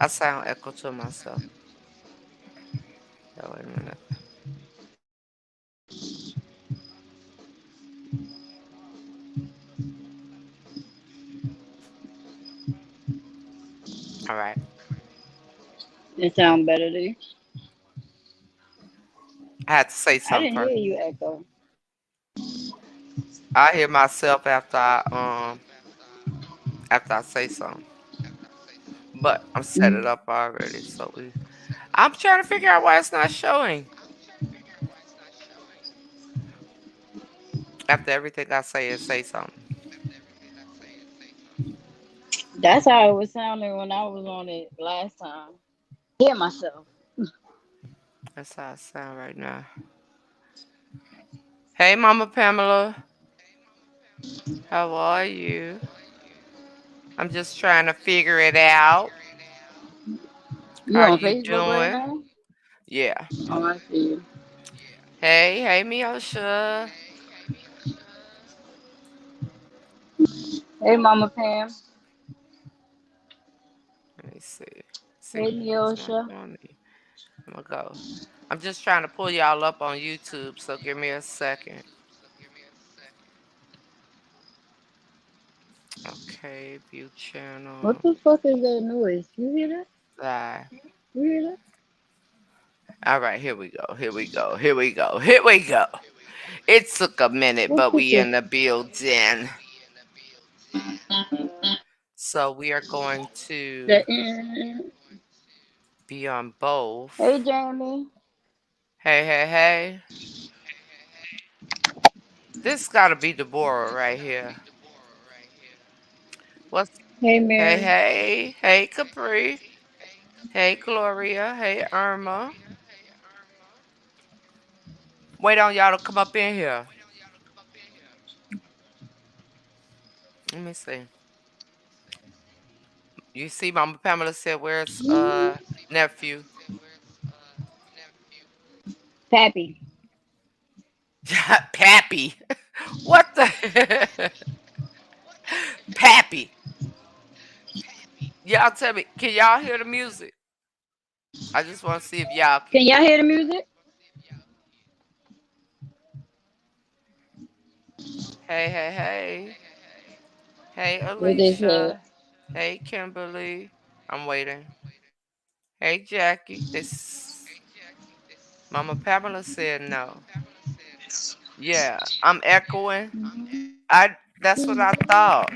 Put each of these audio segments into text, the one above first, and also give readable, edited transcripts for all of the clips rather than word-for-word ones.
I sound echo to myself. Oh, wait a minute. All right. It sound better to you. I had to say I something didn't hear first. you echo. I hear myself after I say something. But I'm set it Mhm. up already, so I'm trying to figure out why it's not showing. After everything I say and say something. That's how it was sounding when I was on it last time. Hear myself. That's how I sound right now. Hey, Mama Pamela. How are you? I'm just trying to figure it out. You How on you Facebook right doing? now? Yeah. Oh, I see you. Hey, Miosha. Hey, Mama Pam. Let me see. See, Hey, it's not Neosha. showing me. I'm gonna go. I'm just trying to pull y'all up on YouTube, so give me a second. Okay, view What channel. the fuck is that noise? You hear that? Live. You hear that? All right, here we go. Here we go. Here we go. Here we go. It took a minute, What but is we this? in the building. So we are going to That, be on both. hey, Jamie. Hey. This gotta be Deborah right here. What's Hey, Mary. hey Capri. Hey Gloria. Hey Irma. Wait on y'all to come up in here. Let me see. You see Mama Pamela said where's nephew? Pappy. Pappy. What the Pappy? Y'all tell me, can y'all hear the music? I just want to see if y'all can Can hear y'all it. hear the music? Hey. Hey What they said. Alicia. Hey Kimberly. I'm waiting. Hey Jackie. This Mama Pamela said no. Yeah, I'm echoing. That's what I thought.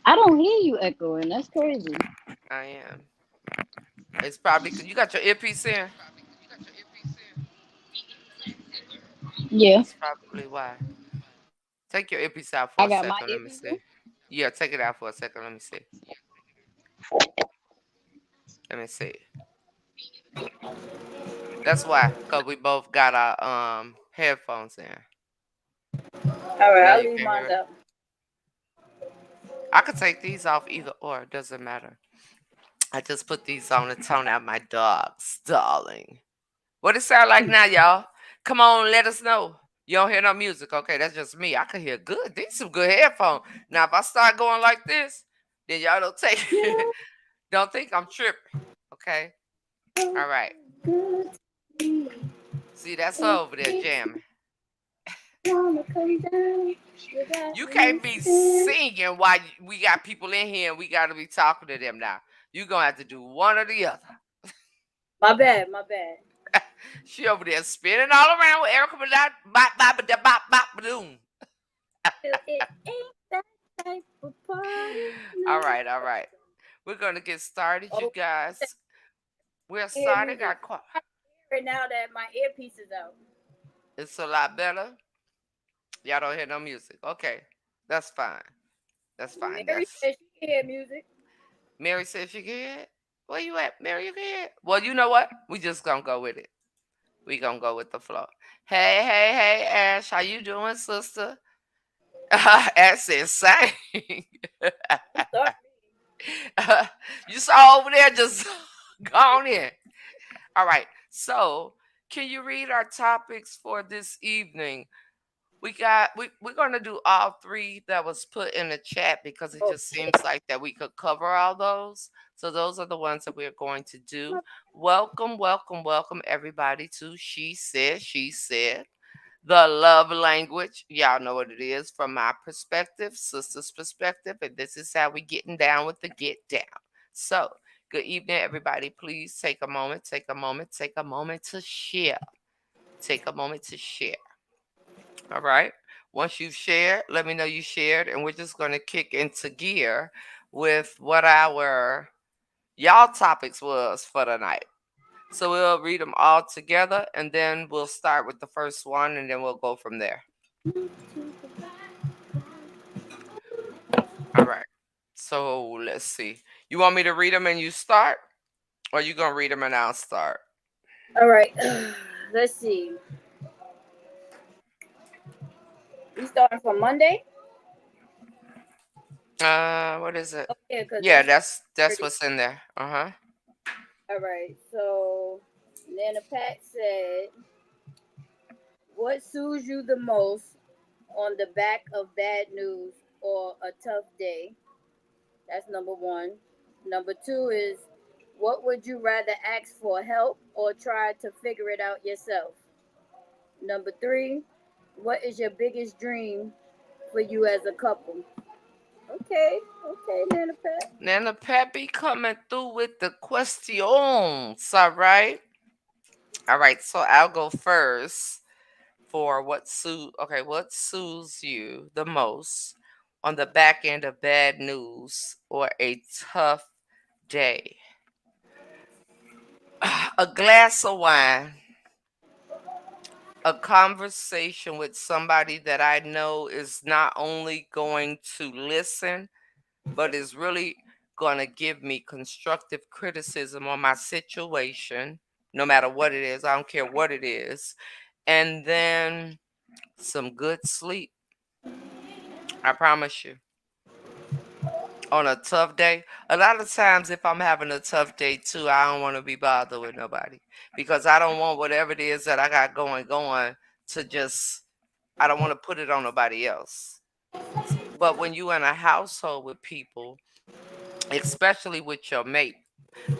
I don't hear you echoing. That's crazy. I am. It's probably because you got your earpiece in. Yeah. That's probably why. Take your earpiece out for I a got my second. Let me earpiece see. Yeah, take it out for a second. Let me see. Let me see. That's why, cause we both got our headphones in. All right, Now I'll you leave can hear mine it. up. I could take these off either or. It doesn't matter. I just put these on to tone out my dogs, darling. What it sound like now, y'all? Come on, let us know. You don't hear no music. Okay, that's just me. I can hear good. These some good headphones. Now, if I start going like this, then y'all don't take don't think I'm tripping. Okay? All right. See, that's her over there jamming. You can't be singing while we got people in here and we got to be talking to them now. You're going to have to do one or the other. My bad, my bad. She over there spinning all around with Erica Bop, It ain't that type of party. All right. We're gonna get started, you Oh, guys. We're hear starting. music. I hear it now that my earpiece is out. It's a lot better. Y'all don't hear no music. Okay, that's fine. That's fine. Mary That's said she can hear music. Mary said she can hear it. Where you at, Mary? You can hear it. Well, you know what? We just gonna go with it. We gonna go with the flow. Hey, Ash, how you doing, sister? Ash said, "Sing." Don't start You saw over there, just go on in. All right. So, can you read our topics for this evening? we're gonna do all three that was put in the chat because it Oh, just seems like that we could cover all those. So those are the ones that we're going to do. Welcome, welcome, welcome everybody to She Said. The love language. Y'all know what it is from my perspective, sister's perspective, and this is how we getting down with the get down. So, good evening, everybody. Please take a moment, take a moment, take a moment to share. Take a moment to share. All right. Once you've shared, let me know you shared, and we're just going to kick into gear with what our y'all topics was for the night. So we'll read them all together, and then we'll start with the first one, and then we'll go from there. All right. So let's see. You want me to read them and you start, or you gonna read them and I'll start? all right. Let's see. We starting from Monday. What is it? Okay, because Yeah, that's that's pretty. what's in there. Uh huh. All right. So Nana Pat said, "What soothes you the most on the back of bad news or a tough day?" That's number one. Number two is, what would you rather ask for help or try to figure it out yourself? Number three, what is your biggest dream for you as a couple? Okay, okay, Nana Pat. Nana Peppy coming through with the questions. All right. All right. So I'll go first for what soothes you the most on the back end of bad news or a tough day. A glass of wine, a conversation with somebody that I know is not only going to listen, but is really going to give me constructive criticism on my situation, no matter what it is. I don't care what it is. And then some good sleep. I promise you. On a tough day, a lot of times if I'm having a tough day too, I don't want to be bothered with nobody because I don't want whatever it is that I got going to just I don't want to put it on nobody else. But when you in a household with people, especially with your mate,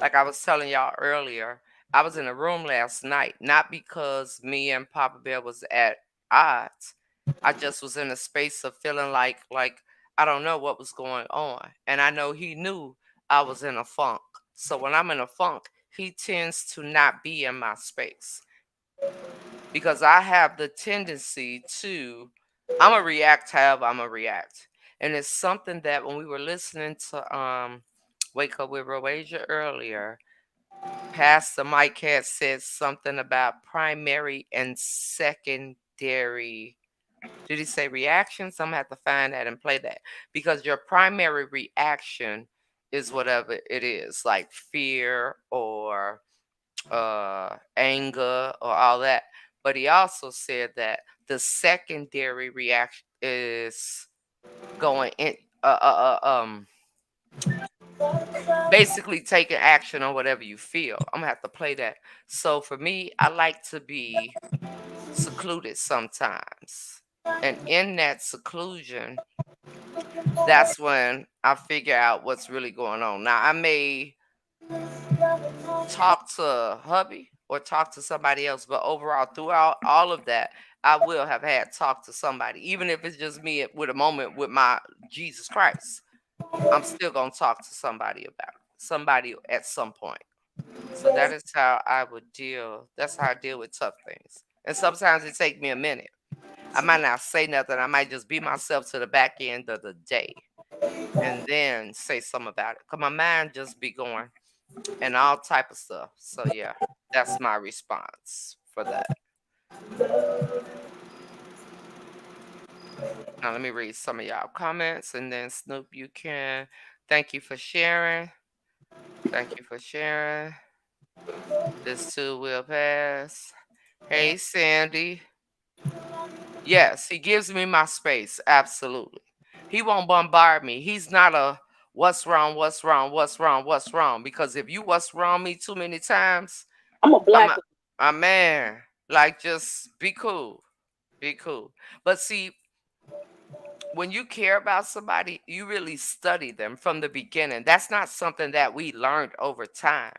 like I was telling y'all earlier, I was in a room last night, not because me and Papa Bear was at odds. I just was in a space of feeling like I don't know what was going on. And I know he knew I was in a funk. So when I'm in a funk, he tends to not be in my space because I have the tendency to I'm a react however I'm a react. And it's something that when we were listening to Wake Up with Roasia earlier, Pastor Mike had said something about primary and secondary. Did he say reactions? I'm gonna have to find that and play that because your primary reaction is whatever it is, like fear or anger or all that. But he also said that the secondary reaction is going in, basically taking action on whatever you feel. I'm gonna have to play that. So for me, I like to be secluded sometimes. And in that seclusion, that's when I figure out what's really going on. Now I may talk to hubby or talk to somebody else, but overall throughout all of that, I will have had talk to somebody, even if it's just me with a moment with my Jesus Christ. I'm still gonna talk to somebody about it, somebody at some point. So that is how I would deal. That's how I deal with tough things. And sometimes it take me a minute. I might not say nothing. I might just be myself to the back end of the day and then say something about it. Cause my mind just be going and all type of stuff. So yeah, that's my response for that. Now let me read some of y'all comments and then Snoop, you can. Thank you for sharing. Thank you for sharing. This too will pass. Hey Sandy. Yes, he gives me my space. Absolutely. He won't bombard me. He's not a what's wrong, what's wrong, what's wrong, what's wrong. Because if you what's wrong me too many times, I'm a I'm black a man. Like just be cool. Be cool. But see, when you care about somebody, you really study them from the beginning. That's not something that we learned over time.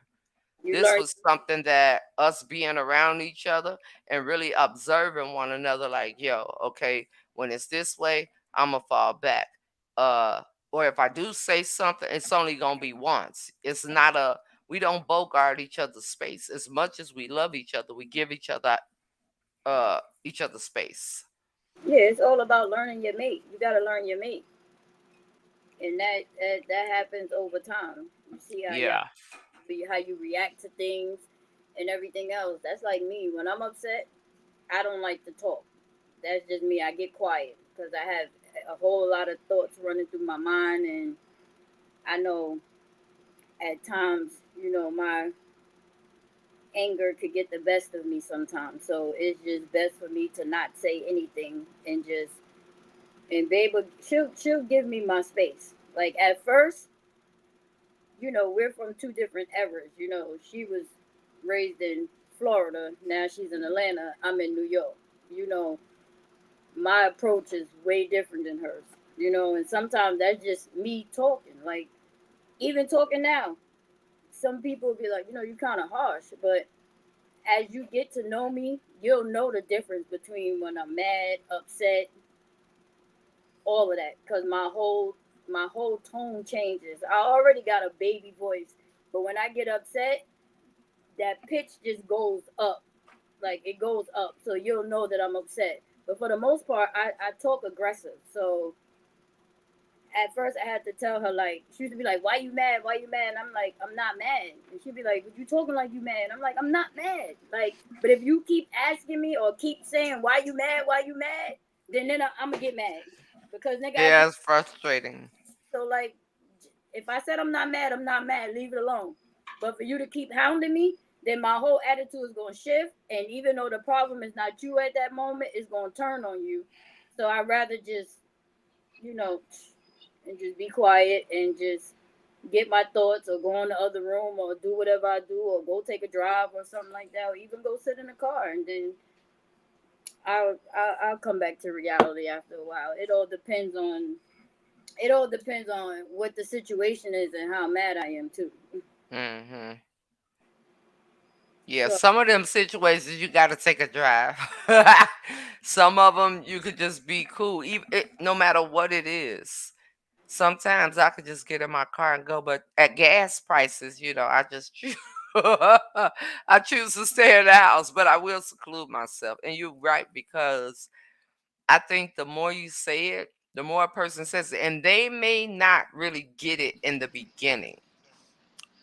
You This learn. was something that us being around each other and really observing one another, like, yo, okay, when it's this way, I'm gonna fall back. Uh, or if I do say something, it's only gonna be once. It's not a we don't bogart each other's space. As much as we love each other, we give each other space. Yeah, it's all about learning your mate. You gotta learn your mate, and that happens over time. You see how y'all Yeah. how you react to things and everything else. That's like me. When I'm upset, I don't like to talk. That's just me. I get quiet because I have a whole lot of thoughts running through my mind, and I know at times, my anger could get the best of me sometimes. So it's just best for me to not say anything and just and babe, she'll give me my space. Like at first, we're from two different eras. She was raised in Florida. Now she's in Atlanta. I'm in New York. You know, my approach is way different than hers. And sometimes that's just me talking. Like even talking now, some people will be like, you're kind of harsh, but as you get to know me, you'll know the difference between when I'm mad, upset, all of that, because my whole tone changes. I already got a baby voice, but when I get upset, that pitch just goes up. Like it goes up, so you'll know that I'm upset. But for the most part, I talk aggressive. So at first I had to tell her, like, she used to be like, "Why you mad? Why you mad?" And I'm like, "I'm not mad." And she'd be like, "But you talking like you mad?" And I'm like, "I'm not mad." Like, but if you keep asking me or keep saying, "Why you mad? Why you mad?" then I'm gonna get mad because nigga, I Yeah, just it's frustrating. so like, if I said I'm not mad, I'm not mad. Leave it alone. But for you to keep hounding me, then my whole attitude is gonna shift. And even though the problem is not you at that moment, it's gonna turn on you. So I'd rather just, you know, and just be quiet and just get my thoughts or go in the other room or do whatever I do or go take a drive or something like that or even go sit in the car and then I'll come back to reality after a while. It all depends on what the situation is and how mad I am too. Hmm. Yeah, So some of them situations you got to take a drive. Some of them you could just be cool, no matter what it is. Sometimes I could just get in my car and go, but at gas prices, I just choose. I choose to stay in the house, but I will seclude myself. And you're right, because I think the more you say it, the more a person says it, and they may not really get it in the beginning.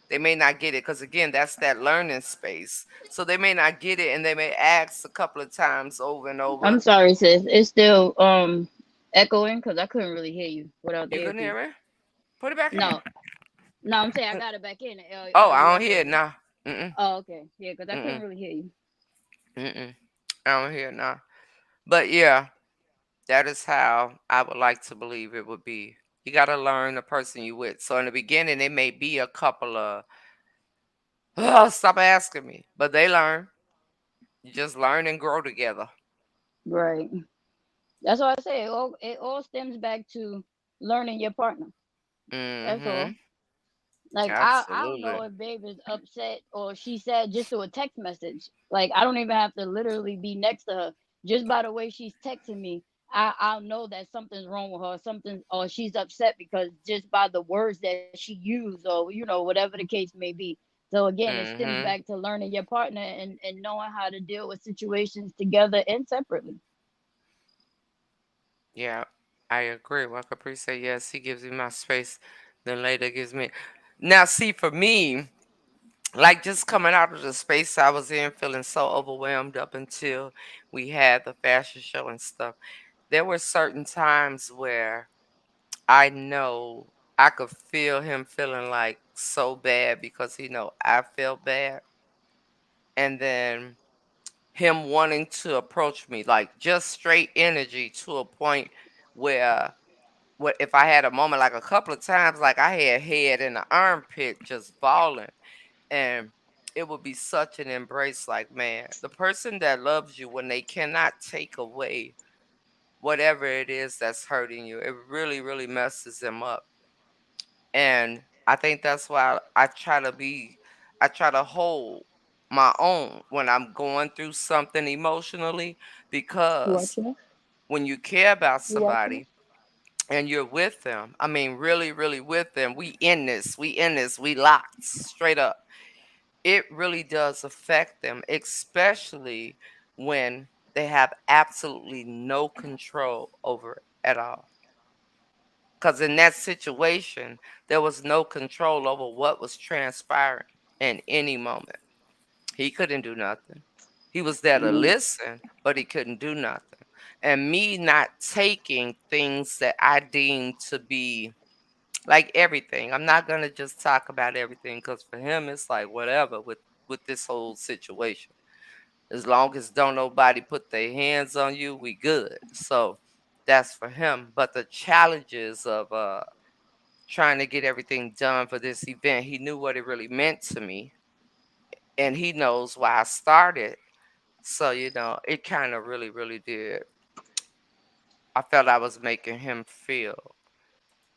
They may not get it because, again, that's that learning space. So they may not get it, and they may ask a couple of times over and I'm over. sorry, sis. It's still echoing because I couldn't really hear you without the You couldn't earpiece. hear me? Put it back in. No, no, I'm saying I got it back in. Oh, Are I you don't hear it echoing? now. Mm-mm, Oh, okay. Yeah, because I couldn't mm-mm, really hear you. mm-mm. I don't hear it now. But yeah, that is how I would like to believe it would be. You got to learn the person you with. So in the beginning, it may be a couple of, oh, stop asking me. But they learn. You just learn and grow together. Right. That's why I say it all stems back to learning your partner. That's all. Mm-hmm. Like I'll know Absolutely. if babe is upset or she's sad just through a text message. Like I don't even have to literally be next to her. Just by the way she's texting me, I'll know that something's wrong with her, something or she's upset because just by the words that she used or whatever the case may be. So again, it stems Mm-hmm. back to learning your partner and knowing how to deal with situations together and separately. Yeah, I agree. Well, Capri said, yes, he gives me my space, then later gives me. Now, see, for me, like just coming out of the space I was in, feeling so overwhelmed up until we had the fashion show and stuff, there were certain times where I know I could feel him feeling like so bad because he know I felt bad. And then him wanting to approach me, like just straight energy to a point where what if I had a moment, like a couple of times, like I had head in the armpit just bawling. And it would be such an embrace. Like, man, the person that loves you, when they cannot take away whatever it is that's hurting you, it really, really messes them up. And I think that's why I try to hold my own when I'm going through something emotionally, You because watching it? when you care about You watching it? somebody and you're with them, I mean, really, really with them, we locked straight up. It really does affect them, especially when they have absolutely no control over it at all. Because in that situation, there was no control over what was transpiring in any moment. He couldn't do nothing. He was there to Mm, listen, but he couldn't do nothing. And me not taking things that I deem to be like everything. I'm not gonna just talk about everything, because for him it's like whatever with this whole situation. As long as don't nobody put their hands on you, we good. So that's for him. But the challenges of trying to get everything done for this event, he knew what it really meant to me, and he knows why I started. So, it kind of really, really did. I felt I was making him feel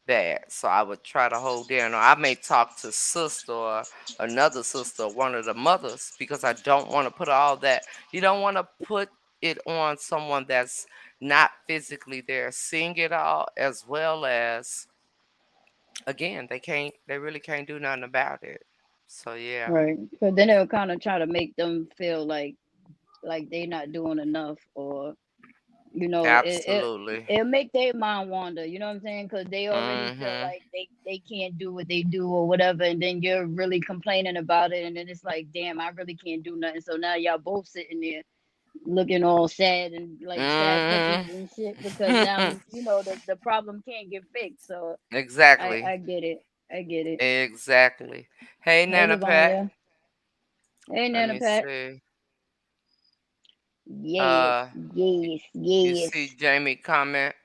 bad. So I would try to hold in, or I may talk to sister or another sister, one of the mothers, because I don't want to put all that. You don't want to put it on someone that's not physically there, seeing it all, as well as, again, they really can't do nothing about it. So yeah, right. So then it'll kind of try to make them feel like they not doing enough, or absolutely. it'll make their mind wander. You know what I'm saying? Because they already feel Mhm. like they can't do what they do or whatever, and then you're really complaining about it, and then it's like, damn, I really can't do nothing. So now y'all both sitting there looking all sad and like sad Mhm. puppies and shit, because now the problem can't get fixed. So Exactly. I get it. I get it. Exactly. Hey, Hey, Nana Pat. Lavanya. Hey, Let Nana me Pat. see. Yes, Uh, you, yes, you yes. see Jamie comment.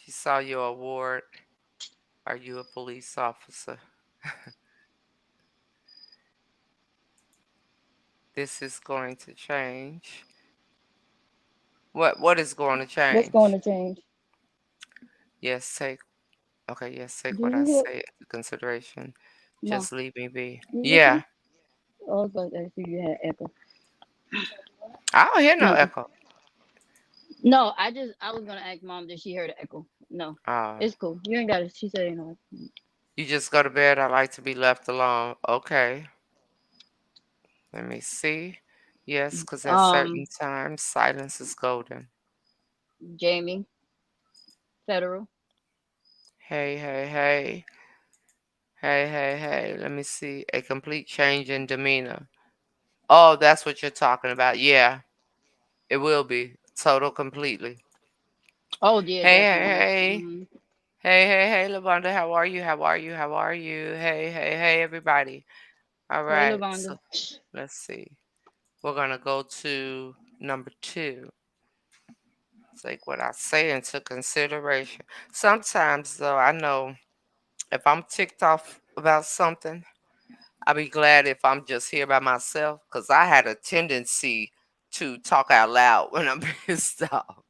She saw your award. Are you a police officer? This is going to change. What is going to What's going change? to change? Yes, take okay, yes, take Do what I you hear? say into consideration. Ma, Just leave me be. you listening? Yeah. Oh, I was about to ask you had echo. I don't hear no Nothing. echo. No, I was gonna ask mom, did she hear the echo? No, Uh it's cool. You ain't got it. She said ain't no. you just go to bed. I like to be left alone. Okay. Let me see. Yes, because at certain Um, times silence is golden. Jamie Federal. Hey, hey, hey. Hey, hey, hey. Let me see. A complete change in demeanor. Oh, that's what you're talking about. Yeah, it will be. Total completely. Oh yeah, Hey, hey, definitely. hey. Hey, hey, hey, Lavonda. How are you? How are you? How are you? Hey, hey, hey, everybody. All Hey, right. Lavonda. So let's see. We're going to go to number two. Take what I say into consideration. Sometimes, though, I know if I'm ticked off about something, I'll be glad if I'm just here by myself, because I had a tendency to talk out loud when I'm pissed off.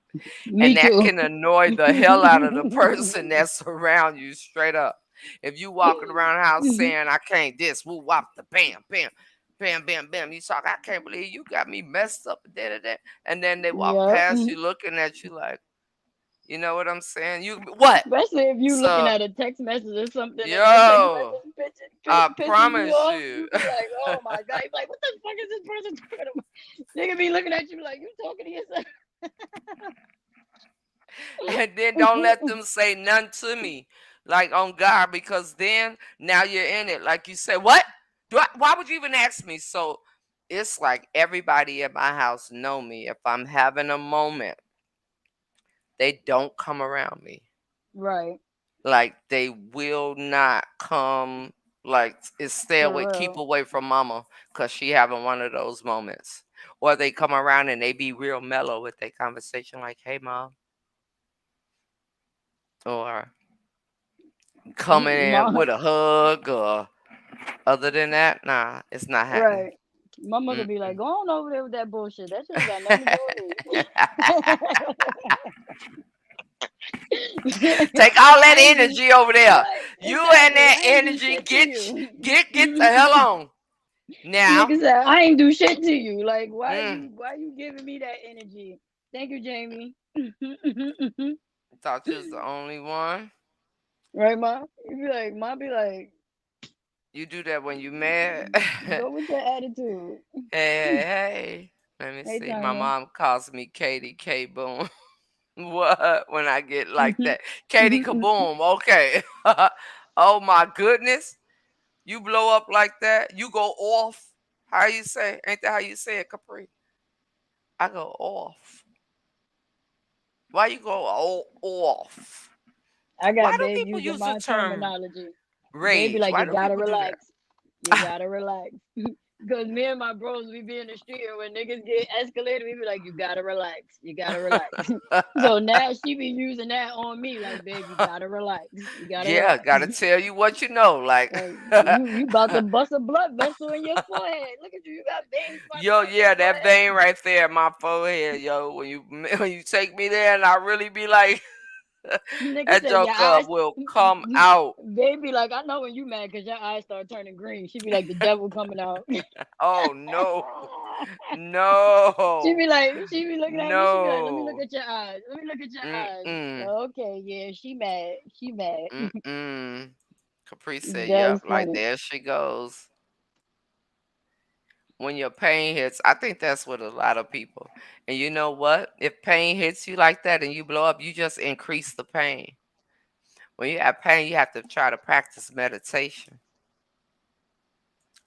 Me And that too. can annoy the hell out of the person that's around you, straight up. If you walking around the house saying, I can't this, woo wop the bam, bam, bam, bam, bam, you talk, I can't believe you got me messed up, da, da, da. And then they walk Yep. past you looking at you like, you know what I'm saying? You what? Especially if you looking So, at a text message or something, and that text yo, message I pisses you promise off, you. you be like, oh my god, you be like, what the fuck is this person talking about? Nigga be looking at you like you talking to yourself. And then don't let them say nothing to me, like on God, because then now you're in it. Like you say, what? Why would you even ask me? So it's like everybody at my house know me. If I'm having a moment, they don't come around me. Right, Like they will not come. Like it's stay for away, keep real. away from Mama, cause she having one of those moments. Or they come around and they be real mellow with their conversation, like, "Hey, Mom," or coming in Mom, with a hug or Other than that, nah, it's not happening. Right. My mother be like, Mm-mm. go on over there with that bullshit. That shit ain't got nothing to do with me. Take all that I ain't do energy over there. right. You and Exactly. that I ain't do energy, shit to get you. get the hell on now. Nigga said, I ain't do shit to you. Like, Mm. why you giving me that energy? Thank you, Jamie. Thought you was the only one. Right, Ma? You be like, Ma be like, You do that when you mad. go with your attitude. Hey. Let me Hey, see. My Tanya. mom calls me Katie K Boom. What? When I get like that. Katie Kaboom. Okay. Oh my goodness. You blow up like that. You go off. How you say? Ain't that how you say it, Capri? I go off. Why you go off? I Why got do babe people using use the my term terminology. They be rage? like, Why you do gotta people do relax. You that? gotta relax. Because me and my bros, we be in the street, and when niggas get escalated, we be like, you gotta relax. You gotta relax. So now she be using that on me, like, babe, you gotta relax. You gotta Yeah, relax. gotta tell you what you know. Like, Like, you about to bust a blood vessel in your forehead. Look at you. You got veins popping yo, out your yeah, that forehead. vein right there in my forehead, yo. When you take me there, and I really be like, Nigga that said your joker eyes. will come out. Baby, like, I know when you mad because your eyes start turning green. She be like, the devil coming out. Oh no, no, She be looking at me. She be like, let me look no. at your eyes. Let me look at your eyes. Mm-mm. Okay, yeah, she mad. She mad. Mm-mm. Capri said, That's yep, like funny. there she goes. When your pain hits, I think that's with a lot of people. And you know what? If pain hits you like that and you blow up, you just increase the pain. When you have pain, you have to try to practice meditation.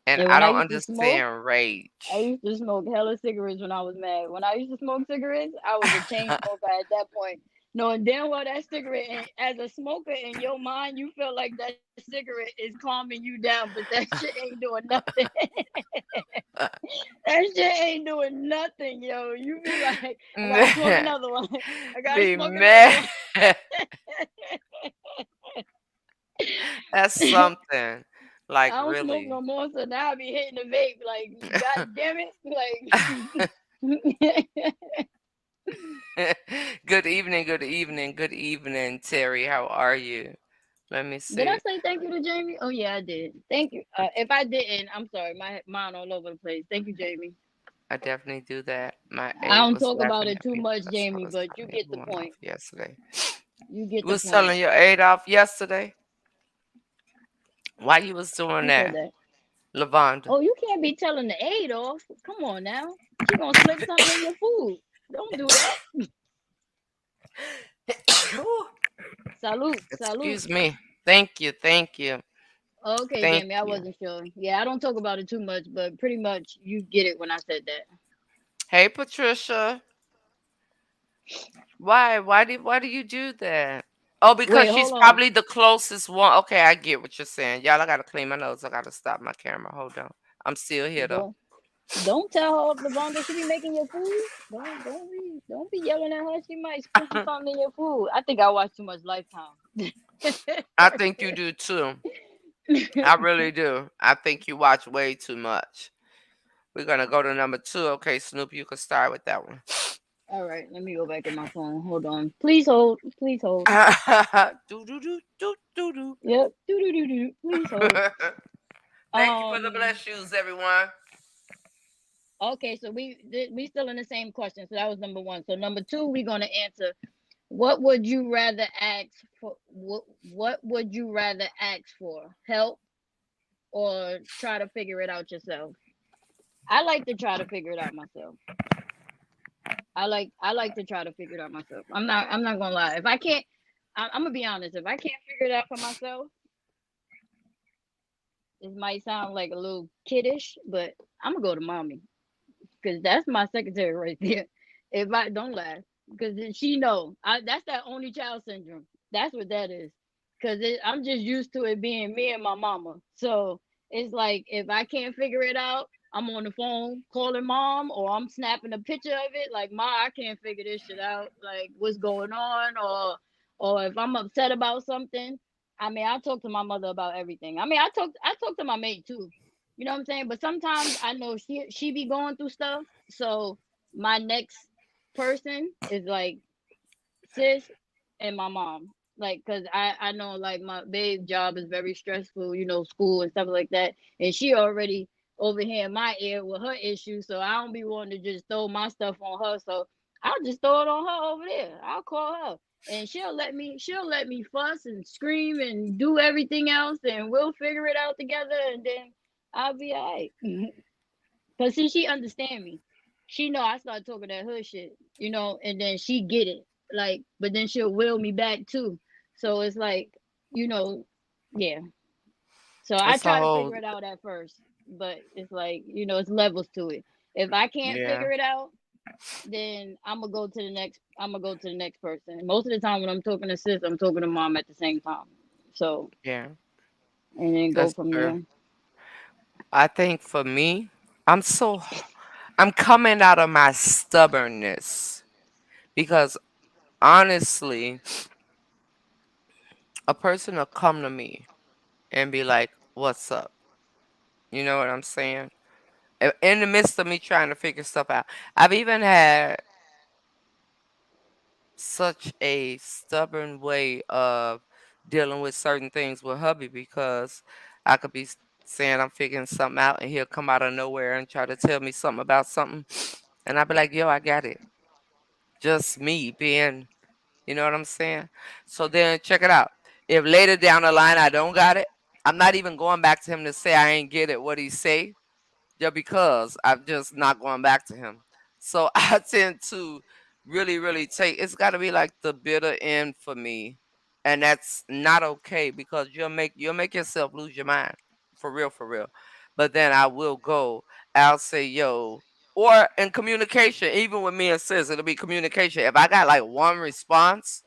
And And I when I don't used to smoke, understand I rage. used to smoke hella cigarettes when I was mad. When I used to smoke cigarettes, I was a chain smoker at that point. Knowing damn well that cigarette, and as a smoker in your mind, you feel like that cigarette is calming you down, but that shit ain't doing nothing. That shit ain't doing nothing, yo. You be like, I gotta smoke another one. I gotta Be smoke another mad. one. That's something. Like, I don't smoke really. no more, so now I be hitting the vape. Like, god damn it. Like Good evening, good evening, Terry. How are you? Let me did I see. say thank you to Jamie? Oh yeah, I did. Thank you. If I didn't, I'm sorry. My mind all over the place. Thank you, Jamie. I definitely do that. My I A don't was talk about laughing it at too me much, because I Jamie, was but you telling get the everyone off point. yesterday. You get You the was point. telling your aide off yesterday? Why you was doing Who said that? that? Lavonda. Oh, you can't be telling the aide off. Come on now. She gonna slip something in your food. Don't do that. Salute, salute. Excuse me. Thank you, thank you, Okay, thank Jamie, I you. wasn't sure. Yeah, I don't talk about it too much, but pretty much you get it when I said that. Hey Patricia. Why do you do that? Oh, because Wait, she's hold on. probably the closest one. Okay, I get what you're saying. Y'all, I gotta clean my nose. I gotta stop my camera. Hold on. I'm still here though. Don't don't tell her Lavonda she be making your food. Don't be yelling at her. She might sprinkle something in your food. I think I watch too much Lifetime. I think you do too. I really do. I think you watch way too much. We're gonna go to number two. Okay, Snoop, you can start with that one. All right, let me go back in my phone. Hold on. Please hold. Please hold. do do do do do do. Yep. Do do do do. Please hold. Thank you for the Um. bless shoes, everyone. Okay, so we still in the same question. So that was number one. So number two, we're gonna answer. What would you rather ask for? What would you rather ask for? Help or try to figure it out yourself? I like to try to figure it out myself. I like to try to figure it out myself. I'm not gonna lie. If I can't, I'm gonna be honest. If I can't figure it out for myself, this might sound like a little kiddish, but I'm gonna go to mommy because that's my secretary right there. If I don't laugh, because she know that's that only child syndrome. That's what that is. Because I'm just used to it being me and my mama. So it's like if I can't figure it out, I'm on the phone calling mom, or I'm snapping a picture of it. Like, Ma, I can't figure this shit out. Like, what's going on? Or if I'm upset about something, I mean, I talk to my mother about everything. I talk to my mate too. You know what I'm saying? But sometimes I know she be going through stuff. So my next person is like sis and my mom. Like, cause I know like my babe job is very stressful, you know, school and stuff like that. And she already over here in my ear with her issues. So I don't be wanting to just throw my stuff on her. So I'll just throw it on her over there. I'll call her and she'll let me fuss and scream and do everything else and we'll figure it out together and then I'll be all right. Cause see, she understand me. She know I start talking that hood shit, you know, and then she get it. Like, but then she'll will me back too. So it's like, you know, yeah. So I It's a try to whole figure it out at first, but it's like, you know, it's levels to it. If I can't yeah, figure it out, then I'm gonna go to the next. I'm gonna go to the next person. Most of the time when I'm talking to sis, I'm talking to mom at the same time. So yeah. and then go That's from true. there. I think for me, I'm so I'm coming out of my stubbornness because honestly, a person will come to me and be like, "What's up?" You know what I'm saying? In the midst of me trying to figure stuff out, I've even had such a stubborn way of dealing with certain things with hubby because I could be saying I'm figuring something out and he'll come out of nowhere and try to tell me something about something. And I'll be like, yo, I got it. Just me being, you know what I'm saying? So then check it out. If later down the line I don't got it, I'm not even going back to him to say I ain't get it what he say just because I'm just not going back to him. So I tend to really, really take it's got to be like the bitter end for me, and that's not okay because you'll make yourself lose your mind, for real, for real. But then I will go. I'll say, yo. Or in communication, even with me and sis, it'll be communication. If I got like one response,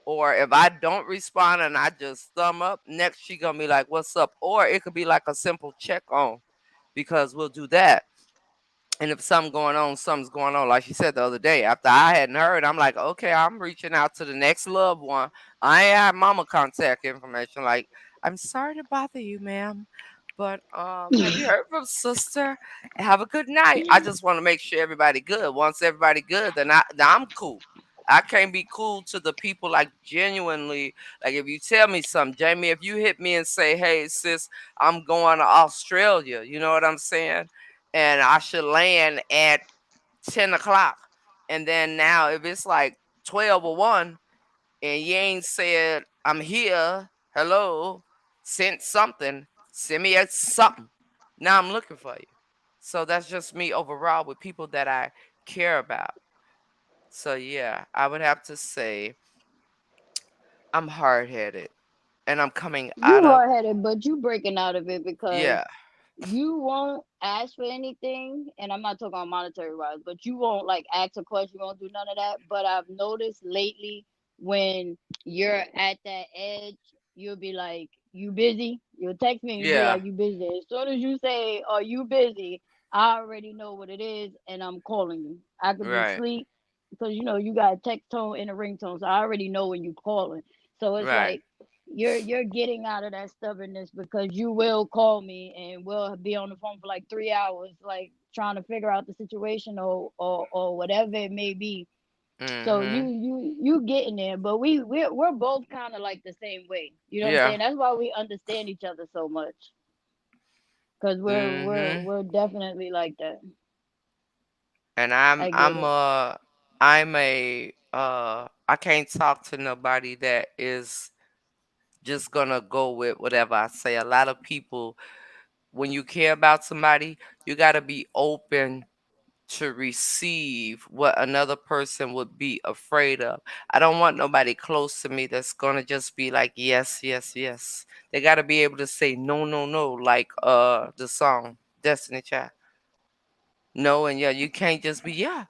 or if I don't respond and I just thumb up, next she gonna be like, "What's up?" Or it could be like a simple check on, because we'll do that. And if something's going on. Like she said the other day, after I hadn't heard, I'm like, okay, I'm reaching out to the next loved one. I ain't have mama contact information. Like, I'm sorry to bother you, ma'am, but have you heard from sister? Have a good night. I just want to make sure everybody good. Once everybody good, then I'm cool. I can't be cool to the people like genuinely. Like if you tell me something, Jamie, if you hit me and say, "Hey, sis, I'm going to Australia," you know what I'm saying? And I should land at 10 o'clock. And then now, if it's like 12 or 1 and you ain't said, I'm here, hello, sent something, send me a something. Now I'm looking for you. So that's just me overall with people that I care about. So yeah, I would have to say I'm hard headed and I'm coming out You of, hard headed, but you breaking out of it because yeah, you won't ask for anything, and I'm not talking about monetary wise, but you won't like ask a question, you won't do none of that. But I've noticed lately when you're at that edge, you'll be like, you busy? You'll text me and you'll be yeah, like, you busy. As soon as you say, are you busy? I already know what it is and I'm calling you. I could be right, asleep because you know you got a text tone and a ringtone, so I already know when you calling. So it's right, like you're getting out of that stubbornness because you will call me and we'll be on the phone for like 3 hours, like trying to figure out the situation or whatever it may be. So mm-hmm, you getting there, but we're both kind of like the same way. You know what I'm yeah, saying? That's why we understand each other so much because mm-hmm. we're definitely like that. And I get it. I'm a I can't talk to nobody that is just gonna go with whatever I say. A lot of people, when you care about somebody, you gotta be open to receive what another person would be afraid of. I don't want nobody close to me that's gonna just be like yes, yes, yes. They gotta be able to say no, no, no, like the song Destiny Child. No, and yeah, you can't just be, yeah,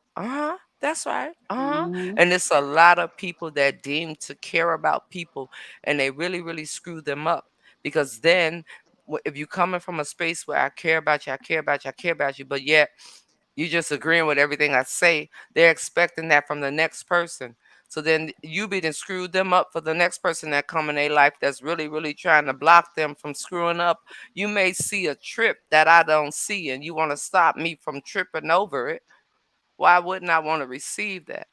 that's right, Hmm. And it's a lot of people that deem to care about people, and they really, really screw them up because then if you coming from a space where I care about you, I care about you, I care about you, but yet you just agreeing with everything I say, they're expecting that from the next person. So then you be done screwed them up for the next person that come in their life that's really, really trying to block them from screwing up. You may see a trip that I don't see, and you want to stop me from tripping over it. Why wouldn't I want to receive that?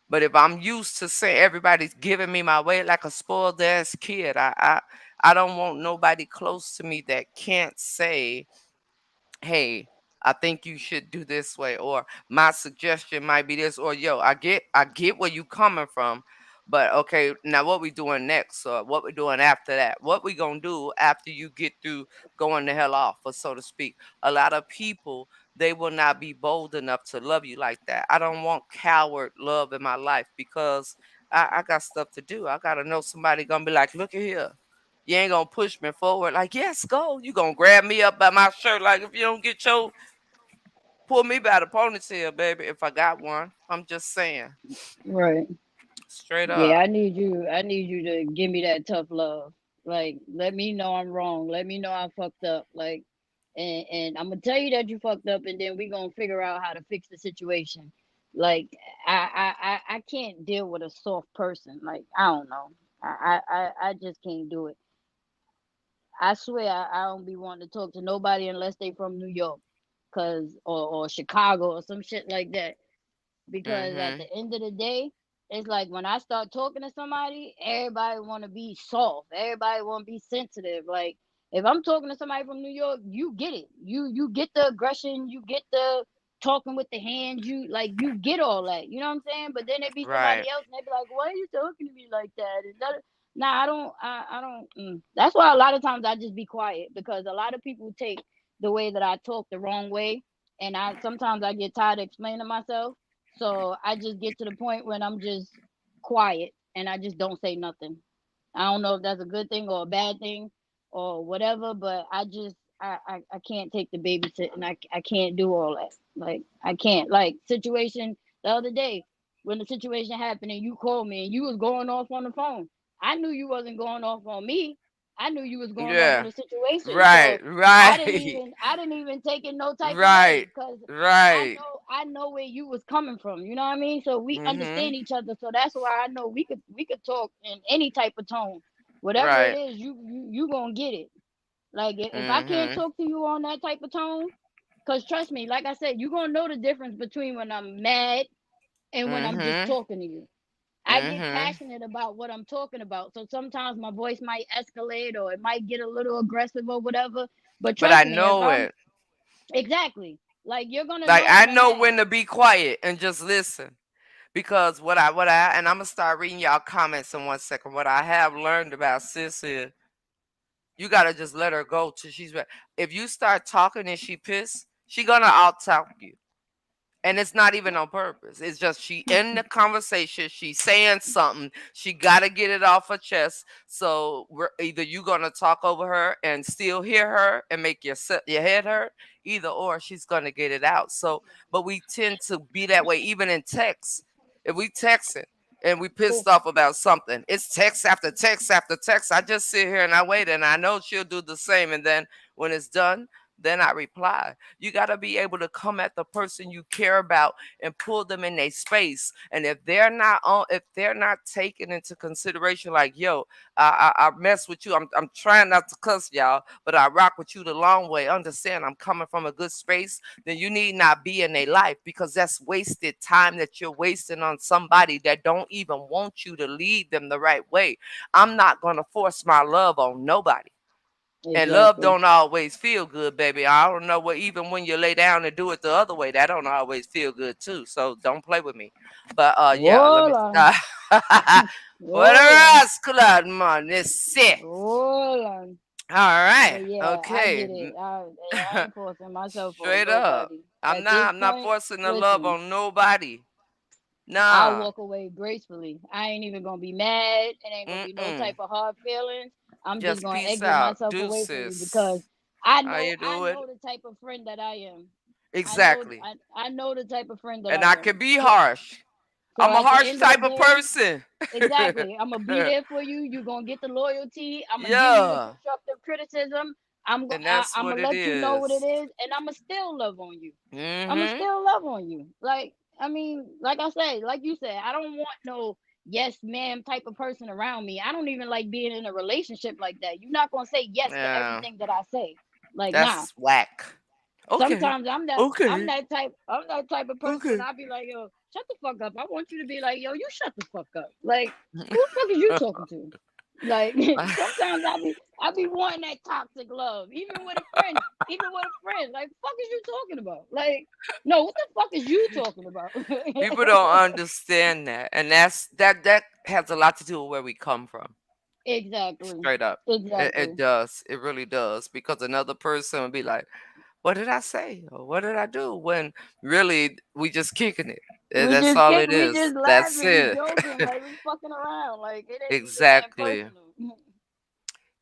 But if I'm used to saying everybody's giving me my way like a spoiled ass kid, I don't want nobody close to me that can't say, hey, I think you should do this way, or my suggestion might be this, or yo, I get where you coming from, but okay, now what we doing next, or what we doing after that, what we gonna do after you get through going the hell off, or so to speak. A lot of people, they will not be bold enough to love you like that. I don't want coward love in my life, because I got stuff to do. I gotta know somebody gonna be like, look at here, you ain't gonna push me forward. Like, yes, go. You gonna grab me up by my shirt. Like, if you don't get your, pull me by the ponytail, baby. If I got one, I'm just saying, Right. straight Yeah, up. I need you to give me that tough love. Like, let me know I'm wrong. Let me know I fucked up. Like, and I'm gonna tell you that you fucked up, and then we gonna figure out how to fix the situation. Like, I can't deal with a soft person. Like, I don't know. I just can't do it. I swear I don't be wanting to talk to nobody unless they from New York, cause or Chicago or some shit like that. Because at Mm-hmm. the end of the day, it's like when I start talking to somebody, everybody want to be soft. Everybody want to be sensitive. Like if I'm talking to somebody from New York, you get it. You get the aggression. You get the talking with the hands. You like you get all that. You know what I'm saying? But then it be somebody Right. else, and they be like, "Why are you talking to me like that?" And that nah, I don't. I don't. That's why a lot of times I just be quiet because a lot of people take the way that I talk the wrong way, and I sometimes I get tired of explaining myself. So I just get to the point when I'm just quiet and I just don't say nothing. I don't know if that's a good thing or a bad thing or whatever, but I can't take the babysitting. I can't do all that. Like I can't. Like situation the other day when the situation happened and you called me and you was going off on the phone. I knew you wasn't going off on me. I knew you was going off on Yeah. the situation. Right. So Right. I didn't even take it no type of way Right. because Right. I know where you was coming from. You know what I mean? So we Mm-hmm. understand each other. So that's why I know we could talk in any type of tone. Whatever it Right. is, you gonna get it. Like if I can't Mm-hmm. talk to you on that type of tone, cause trust me, like I said, you gonna know the difference between when I'm mad and when I'm just Mm-hmm. talking to you. I get Mm-hmm. passionate about what I'm talking about. So sometimes my voice might escalate or it might get a little aggressive or whatever. But But I trust me, if know I'm it. exactly like you're gonna Like, know I when I'm know mad. when to be quiet and just listen. Because what I and I'm gonna start reading y'all comments in 1 second. What I have learned about sis is you gotta just let her go till she's ready. If you start talking and she pissed, she gonna out talk you. And it's not even on purpose. It's just she in the conversation, she's saying something, she gotta get it off her chest. So either you gonna talk over her and still hear her and make your head hurt, either or she's gonna get it out. So, but we tend to be that way even in text. If we texting and we pissed Cool. off about something, it's text after text after text. I just sit here and I wait, and I know she'll do the same. And then when it's done, then I reply. You got to be able to come at the person you care about and pull them in their space. And if they're not taken into consideration, like, yo, I mess with you. I'm trying not to cuss y'all, but I rock with you the long way. Understand, I'm coming from a good space. Then you need not be in their life, because that's wasted time that you're wasting on somebody that don't even want you to lead them the right way. I'm not gonna force my love on nobody. And love Exactly. don't always feel good, baby. I don't know what, even when you lay down and do it the other way, that don't always feel good too. So don't play with me. But yeah, let me Hold on. stop. What Hold on. else, Claude? Man, let's see. Hold on. All right. But yeah, I Okay. get it. I ain't forcing myself on Straight up. nobody. I'm At not this I'm not point, forcing the love listen, on nobody. I'll Nah. walk away gracefully. I ain't even gonna be mad. It ain't gonna be no Mm-mm. type of hard feelings. I'm just Just gonna peace exit out. myself away from you because Deuces. How you I do it? know the type of friend that I am. Exactly. I know the type of friend that And I I am. can be So harsh. so I'm a at the harsh end of the type of day, person. exactly. I'm gonna be there for you. You're gonna get the loyalty. I'm gonna give you the Yeah. constructive criticism. And that's I'm what gonna it let you know what it is. is, and I'm gonna still love on you. I'm gonna Mm-hmm. still love on you. Like I mean, like I say, like you said, I don't want no. yes ma'am type of person around me. I don't even like being in a relationship like that. You're not gonna say yes to Yeah, everything that I say. Like, nah. that's whack. Okay, Sometimes I'm okay, that type of person. okay. I'll be like, yo, shut the fuck up. I want you to be like, yo, you shut the fuck up. Like, who the fuck is you talking to? Like, sometimes I be wanting that toxic love, even with a friend, even with a friend. Like, fuck is you talking about? Like, no, what the fuck is you talking about? People don't understand that, and that has a lot to do with where we come from. Exactly, Straight up, it exactly. does. It really does, because another person would be like, "What did I say? Or what did I do?" When really we just kicking it. That's all it We is. just That's laughing, we it. joking, like we fucking around. Like, it ain't even nothing Exactly. personal.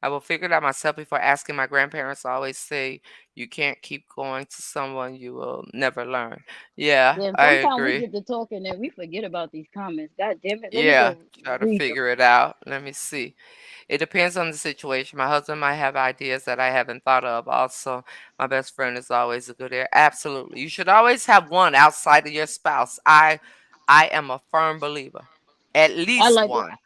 I will figure it out myself before asking. My grandparents always say, "You can't keep going to someone you will never learn." Yeah, Then I sometimes we agree. get to talking and we forget about these comments. God damn it. Let me Yeah, go try to read them. figure it out. Let me see. It depends on the situation. My husband might have ideas that I haven't thought of. Also, my best friend is always a good air. Absolutely. You should always have one outside of your spouse. I am a firm believer. At I least like what one.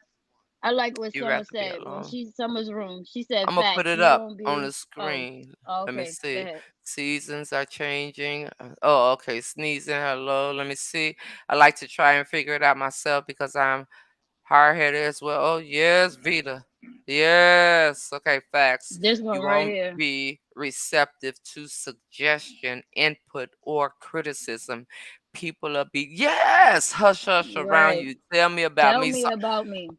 I like what You Summer rather be said when alone. she Summer's room. She said I'm gonna put facts. it You up won't on be the oh, screen. oh Let me okay. Go see. ahead. Seasons are changing. Oh, okay. Sneezing. Hello. Let me see. I like to try and figure it out myself because I'm hard headed as well. Oh, yes, Vita. Yes. Okay, facts. This You one right won't here. be receptive to suggestion, input, or criticism. People will be, yes, hush, hush around Right. you. Tell me about Tell me. me So, about me.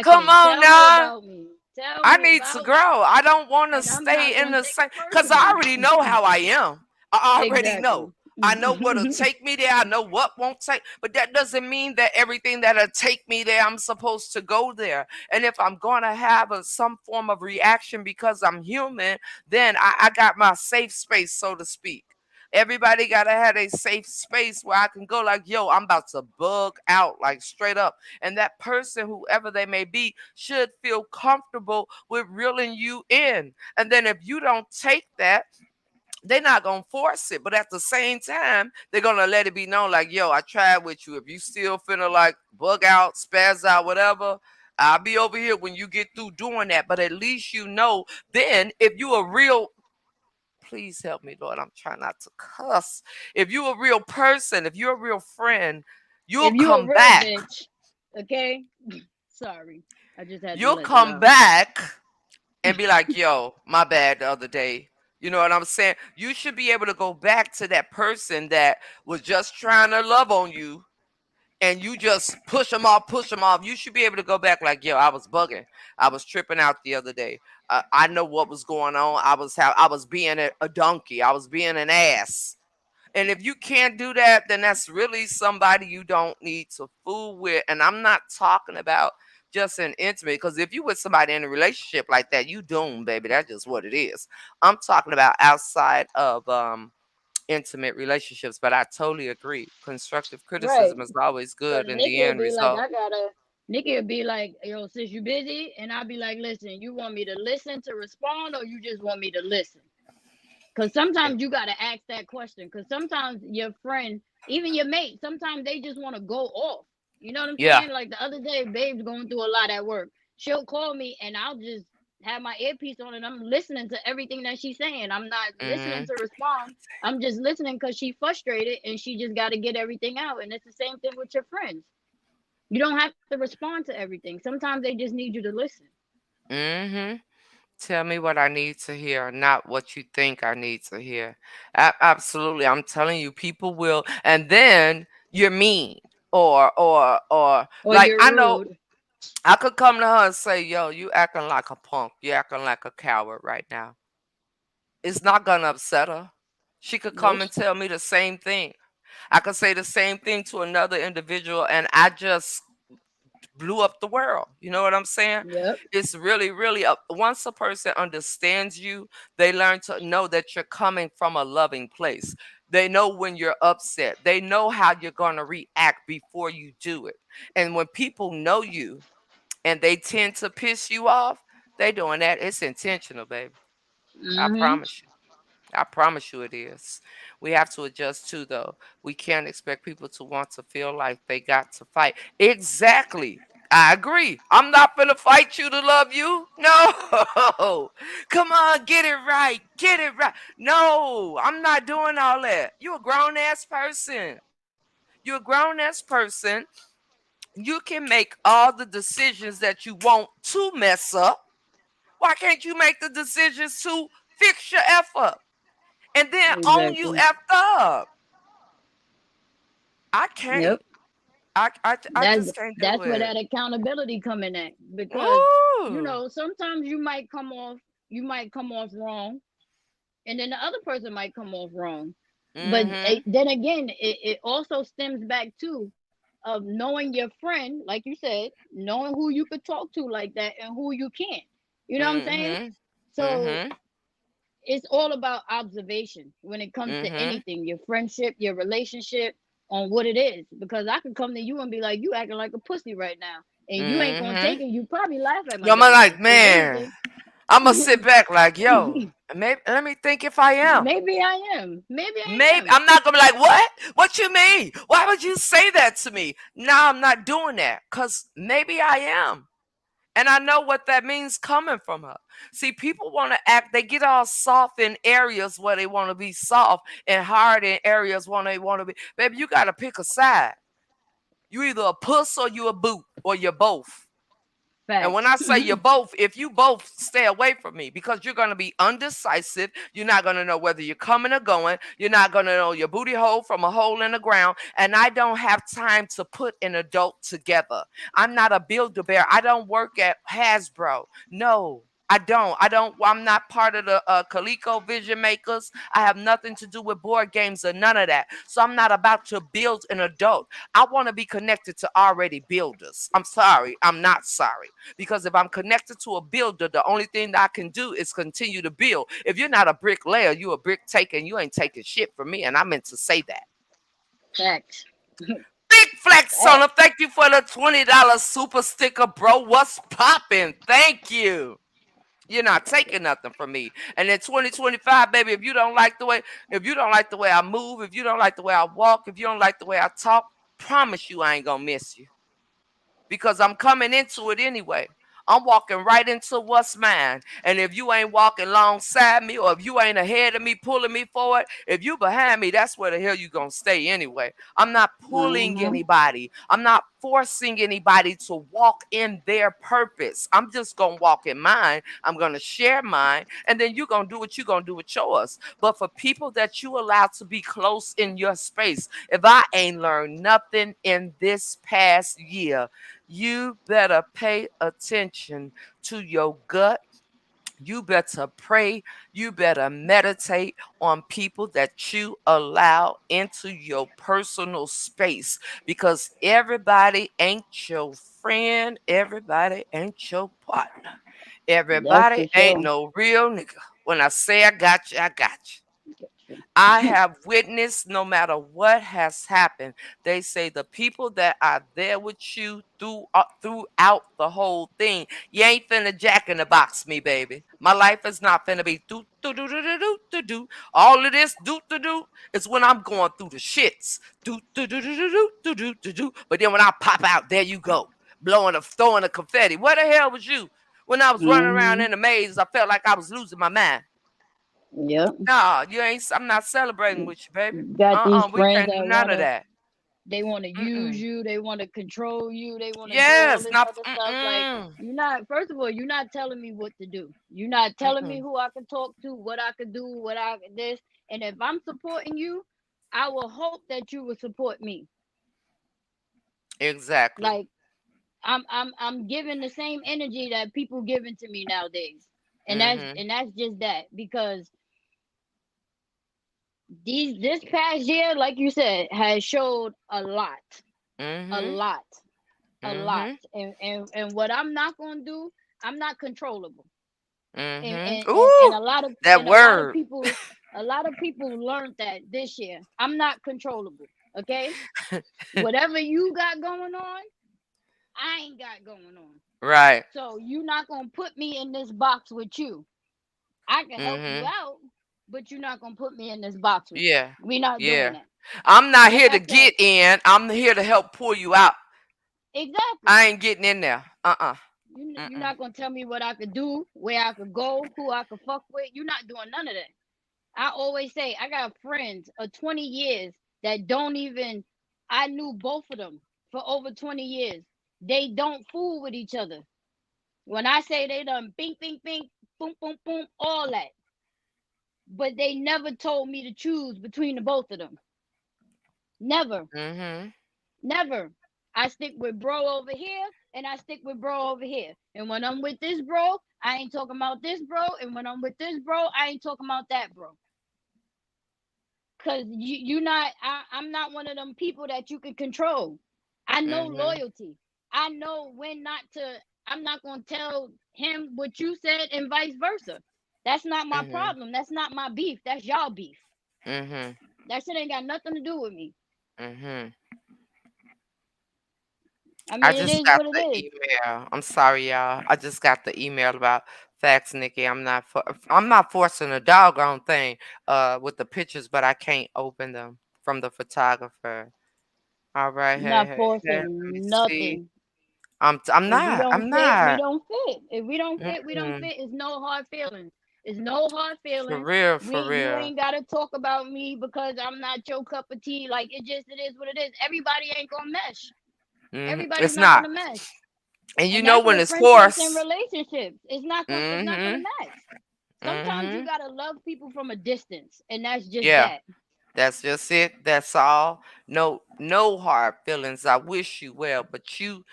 come Exactly. on Tell me now. about me. Tell I me need to about me. grow. I don't want to And I'm not stay in gonna the take same it because I personally. already know how I am. I already Exactly. know. I know what'll take me there. I know what won't take, but that doesn't mean that everything that'll take me there, I'm supposed to go there. And if I'm gonna have some form of reaction because I'm human, then I got my safe space, so to speak. Everybody gotta have a safe space where I can go like, yo, I'm about to bug out, like straight up. And that person, whoever they may be, should feel comfortable with reeling you in. And then if you don't take that, they're not gonna force it, but at the same time, they're gonna let it be known, like, yo, I tried with you. If you still feeling like bug out, spaz out, whatever, I'll be over here when you get through doing that. But at least you know, then if you a real, please help me, Lord, I'm trying not to cuss. If you a real person, if you're a real friend, you'll If you a come real back. bitch, okay? Sorry. I just had to You'll let that come out. back and be like, yo, my bad the other day. You know what I'm saying? You should be able to go back to that person that was just trying to love on you and you just push them off, push them off. You should be able to go back like, yo, I was bugging. I was tripping out the other day. I know what was going on. I was being a donkey. I was being an ass. And if you can't do that, then that's really somebody you don't need to fool with. And I'm not talking about just an intimate, because if you with somebody in a relationship like that, you doomed, baby. That's just what it is. I'm talking about outside of intimate relationships. But I totally agree. Constructive Right. criticism is always Cause good in the Nikki would end be like, result. I gotta. Nikki would be like, yo, sis, you busy? And I'd be like, listen, you want me to listen to respond, or you just want me to listen? Cause Eh, sometimes you gotta ask that question. Cause sometimes your friend, even your mate, sometimes they just want to go off. You know what I'm Yeah. saying? Like the other day, babe's going through a lot at work. She'll call me, and I'll just have my earpiece on, and I'm listening to everything that she's saying. I'm not listening Hmm. to respond. I'm just listening because she's frustrated, and she just got to get everything out. And it's the same thing with your friends. You don't have to respond to everything. Sometimes they just need you to listen. Hmm. Tell me what I need to hear, not what you think I need to hear. Absolutely. I'm telling you, people will, and then you're mean. Or Or like, you're I know rude. I could come to her and say, yo, you acting like a punk. You acting like a coward right now. It's not gonna upset her. She could come Nope. and tell me the same thing. I could say the same thing to another individual, and I just blew up the world. You know what I'm saying? Yep. It's really, really once a person understands you, they learn to know that you're coming from a loving place. They know when you're upset. They know how you're going to react before you do it. And when people know you and they tend to piss you off, they doing that. It's intentional, baby. I Hmm. promise you. I promise you it is. We have to adjust too, though. We can't expect people to want to feel like they got to fight. Exactly. I agree. I'm not gonna fight you to love you. No. Come on, get it right. Get it right. No, I'm not doing all that. You're a grown ass person. You're a grown ass person. You can make all the decisions that you want to mess up. Why can't you make the decisions to fix your F up? And then own you Exactly. effed up. I can't. Yep. I That's just can't do that's where it. that accountability coming at, because Ooh. sometimes you might come off wrong, and then the other person might come off wrong. But Mm-hmm. then again, it also stems back to of knowing your friend, like you said, knowing who you could talk to like that and who you can't. You know what I'm saying? Mm-hmm. So Mm-hmm. it's all about observation when it comes to Mm-hmm. anything, your friendship, your relationship, on what it is. Because I could come to you and be like, you acting like a pussy right now. And you ain't gonna take Mm-hmm. it. You probably laugh at my I'm dumb ass. like, If man, anything, I'm gonna sit back like, yo, maybe let me think if I am. maybe I am. Maybe I Maybe am. I'm not gonna be like, what? What you mean? Why would you say that to me? No, I'm not doing that. Cause maybe I am. And I know what that means coming from her. See, people want to act, they get all soft in areas where they want to be soft and hard in areas where they want to be. Baby, you got to pick a side. You either a puss or you a boot or you're both. And when Facts. I say you're both, if you both stay away from me because you're going to be undecisive, you're not going to know whether you're coming or going, you're not going to know your booty hole from a hole in the ground. And I don't have time to put an adult together. I'm not a builder bear. I don't work at Hasbro. No. I don't. I'm not part of the Coleco Vision Makers. I have nothing to do with board games or none of that. So I'm not about to build an adult. I want to be connected to already builders. I'm sorry. I'm not sorry. Because if I'm connected to a builder, the only thing that I can do is continue to build. If you're not a bricklayer, you a brick taker, and you ain't taking shit from me. And I meant to say that. Facts. Big flex on Facts. them. Thank you for the $20 super sticker, bro. What's popping? Thank you. You're not taking nothing from me. And in 2025, baby, if you don't like the way I move, if you don't like the way I walk, if you don't like the way I talk, promise you I ain't gonna miss you. Because I'm coming into it anyway. I'm walking right into what's mine. And if you ain't walking alongside me or if you ain't ahead of me, pulling me forward, if you behind me, that's where the hell you going to stay anyway. I'm not pulling Uh-huh. anybody. I'm not forcing anybody to walk in their purpose. I'm just going to walk in mine. I'm going to share mine. And then you're going to do what you're going to do with yours. But for people that you allow to be close in your space, if I ain't learned nothing in this past year, you better pay attention to your gut. You better pray. You better meditate on people that you allow into your personal space because everybody ain't your friend. Everybody ain't your partner. That's Everybody for ain't sure. no real nigga. When I say I got you, I got you. I have witnessed no matter what has happened. They say the people that are there with you throughout the whole thing, you ain't finna jack in the box me, baby. My life is not finna be do do do do do do do do. All of this do do do is when I'm going through the shits. Do do do do do do do do do do. But then when I pop out, there you go, throwing the confetti. Where the hell was you when I was running around Hmm. in the maze? I felt like I was losing my mind. Yep. No, you ain't. I'm not celebrating with you, baby. Got these We friends can't do that none of wanna that. they wanna use Mm-mm. you, they wanna control you, they wanna do all Yes, this not. other stuff. Like, Mm-mm. you're not, first of all, you're not telling me what to do. You're not telling me Mm-mm. who I can talk to, what I could do, what I this. And if I'm supporting you, I will hope that you will support me. Exactly. Like, I'm giving the same energy that people giving to me nowadays. And that's Mm-hmm. and that's just that. Because this past year, like you said, has showed a lot. A Mm-hmm. lot. A lot. Mm-hmm. And what I'm not gonna do, I'm not controllable. And and Mm-hmm. and, and Ooh, a lot of that and a lot of word. people a lot of people learned that this year. I'm not controllable. Okay? Whatever you got going on, I ain't got going on. Right. So you're not gonna put me in this box with you. I can help you Mm-hmm. out, but you're not gonna put me in this box with you. Yeah. We're not doing Yeah. that. I'm not Like here I to said, get in. I'm here to help pull you out. exactly. I ain't getting in there. You're Mm-mm. not gonna tell me what I could do, where I could go, who I could fuck with. You're not doing none of that. I always say I got friends of 20 years that don't even. I knew both of them for over 20 years. They don't fool with each other. When I say they done bing, bing, bing, boom, boom, boom, all that, but they never told me to choose between the both of them. Never, Mhm. never. I stick with bro over here and I stick with bro over here. And when I'm with this bro, I ain't talking about this bro. And when I'm with this bro, I ain't talking about that bro. Cause you not I'm not one of them people that you can control. I know Mhm. loyalty. I know when not to. I'm not gonna tell him what you said and vice versa. That's not my Mhm. problem. That's not my beef. That's y'all beef. Mhm. That shit ain't got nothing to do with me. Mhm. I I mean, it just is got what it the is. email. I'm sorry, y'all. I just got the email about facts, Nikki. I'm not forcing a doggone thing with the pictures, but I can't open them from the photographer. All right, I'm hey, not hey, hey. Let me forcing see. nothing. I'm If we not. don't I'm fit, we not. don't fit. If we don't fit, we don't Mm-mm. fit. It's no hard feelings. It's no hard For feelings. real, We for You real. ain't gotta talk about me because I'm not your cup of tea. Like it is what it is. Everybody ain't gonna mesh. Everybody's It's not not. gonna mesh. And you And know that's when with it's friendships and forced. relationships. It's not gonna Mm-hmm. mesh. Sometimes you Mm-hmm. gotta love people from a distance, and that's just Yeah. that. That's just it. That's all. No hard feelings. I wish you well, but you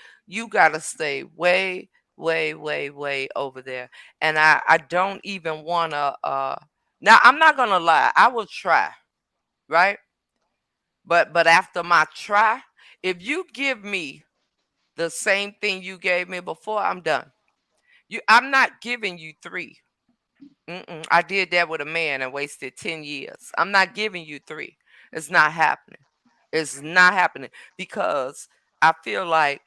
gotta stay way, way, way, way over there. And I don't even wanna now I'm not gonna lie, I will try, right? But after my try, if you give me the same thing you gave me before, I'm done. I'm not giving you three. Mm-mm. I did that with a man and wasted 10 years. I'm not giving you three. It's not happening. It's not happening because I feel like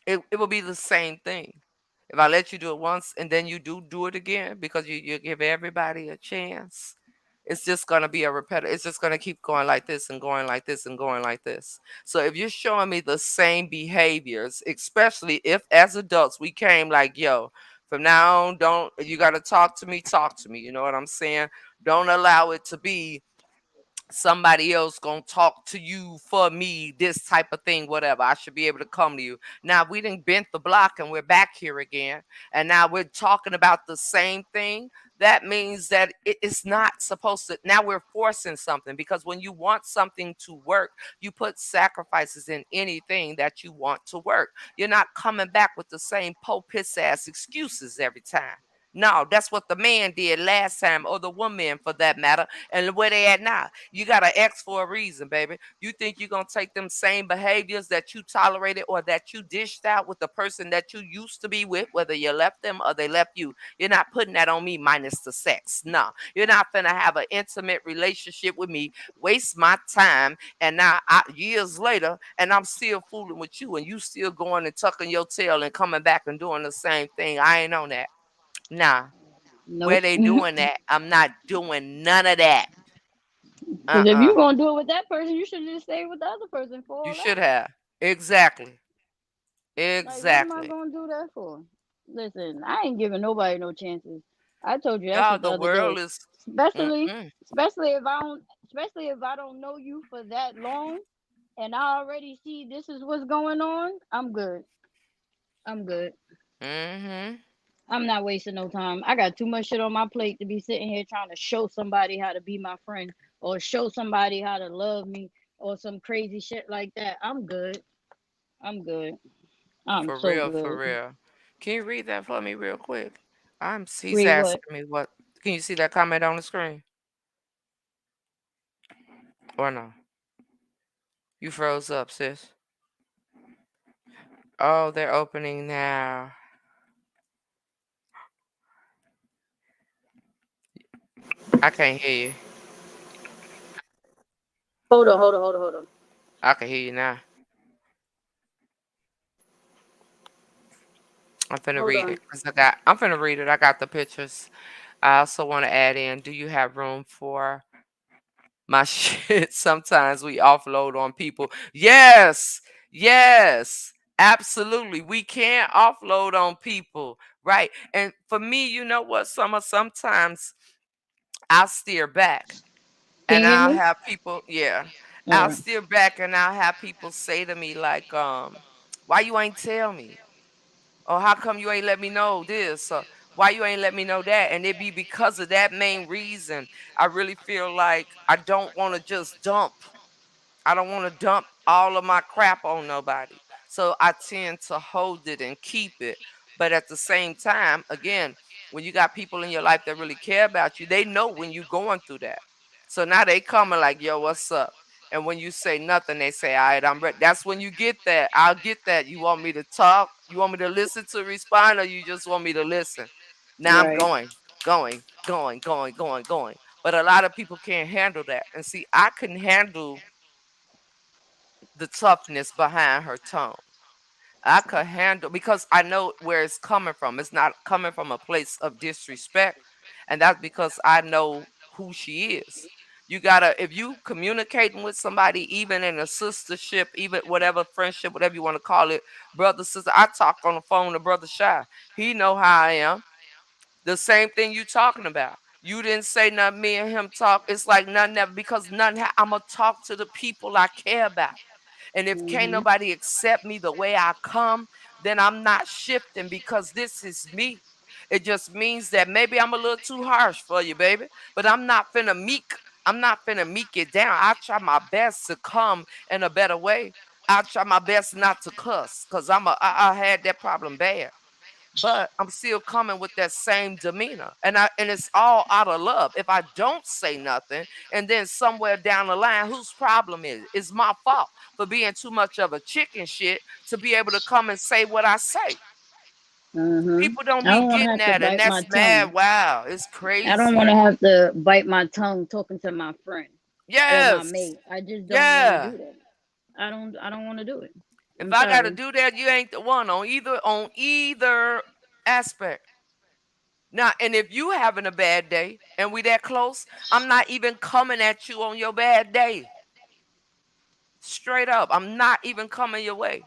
it will be the same thing. If I let you do it once and then you do it again because you give everybody a chance, it's just going to be a repetitive. It's just going to keep going like this and going like this and going like this. So if you're showing me the same behaviors, especially if as adults we came like, yo, from now on, don't you got to talk to me. You know what I'm saying? Don't allow it to be somebody else gonna talk to you for me, this type of thing, whatever. I should be able to come to you. Now we didn't bent the block and we're back here again, and now we're talking about the same thing. That means that it's not supposed to. Now we're forcing something because when you want something to work, you put sacrifices in anything that you want to work. You're not coming back with the same po piss ass excuses every time. No, that's what the man did last time, or the woman for that matter, and where they at now. You got to X for a reason, baby. You think you're going to take them same behaviors that you tolerated or that you dished out with the person that you used to be with, whether you left them or they left you. You're not putting that on me minus the sex. No, you're not going to have an intimate relationship with me, waste my time, and now years later, and I'm still fooling with you, and you still going and tucking your tail and coming back and doing the same thing. I ain't on that. Nah, where Nope. they doing that? I'm not doing none of that. Because if Uh-uh. you gonna do it with that person, you should just stay with the other person for You all should that. have. Exactly. Like, what am I Exactly. gonna do that for? Listen, I ain't giving nobody no chances. I told you that Y'all, shit the the other day. world is Especially, mm-mm. especially if I don't know you for that long, and I already see this is what's going on. I'm good. I'm good. Mm-hmm. I'm not wasting no time. I got too much shit on my plate to be sitting here trying to show somebody how to be my friend or show somebody how to love me or some crazy shit like that. I'm good. I'm good. I'm For so real, for good. real. Can you read that for me real quick? He's Read what? asking me what. Can you see that comment on the screen? Or no? You froze up, sis. Oh, they're opening now. I can't hear you. Hold on. I can hear you now. I'm finna Hold read on. it. I'm finna read it. I got the pictures. I also want to add in, do you have room for my shit? Sometimes we offload on people. Yes, yes, absolutely. We can't offload on people, right? And for me, you know what, sometimes I'll steer back Can and you hear I'll me? have people, yeah, All I'll right. steer back and I'll have people say to me like, why you ain't tell me? Or how come you ain't let me know this? Or why you ain't let me know that? And it be because of that main reason. I really feel like I don't want to just dump. I don't want to dump all of my crap on nobody. So I tend to hold it and keep it. But at the same time, again, when you got people in your life that really care about you, they know when you're going through that. So now they coming like, yo, what's up? And when you say nothing, they say, all right, I'm ready. That's when you get that. I'll get that. You want me to talk? You want me to listen to respond, or you just want me to listen? Now I'm Right. going. But a lot of people can't handle that. And see, I couldn't handle the toughness behind her tone. I could handle because I know where it's coming from. It's not coming from a place of disrespect. And that's because I know who she is. You gotta, if you communicating with somebody, even in a sistership, even whatever friendship, whatever you want to call it, brother, sister. I talk on the phone to Brother Shy. He know how I am. The same thing you talking about. You didn't say nothing. Me and him talk. It's like nothing ever because nothing. I'ma talk to the people I care about. And if can't Mhm. nobody accept me the way I come, then I'm not shifting because this is me. It just means that maybe I'm a little too harsh for you, baby. But I'm not finna meek. I'm not finna meek it down. I try my best to come in a better way. I try my best not to cuss because I had that problem bad, but I'm still coming with that same demeanor. And it's all out of love. If I don't say nothing, and then somewhere down the line, whose problem is it? It's my fault for being too much of a chicken shit to be able to come and say what I say. Mhm. People don't I be don't want to getting have to that, and bite my that's mad. tongue. Wow, it's I don't want crazy. to have to bite my tongue talking to my friend or my Yes. mate. I just don't want to Yeah. do that. I don't want to do it. If I'm I gotta sorry. do that, you ain't the one on either aspect. Now, and if you having a bad day and we that close, I'm not even coming at you on your bad day. Straight up. I'm not even coming your way.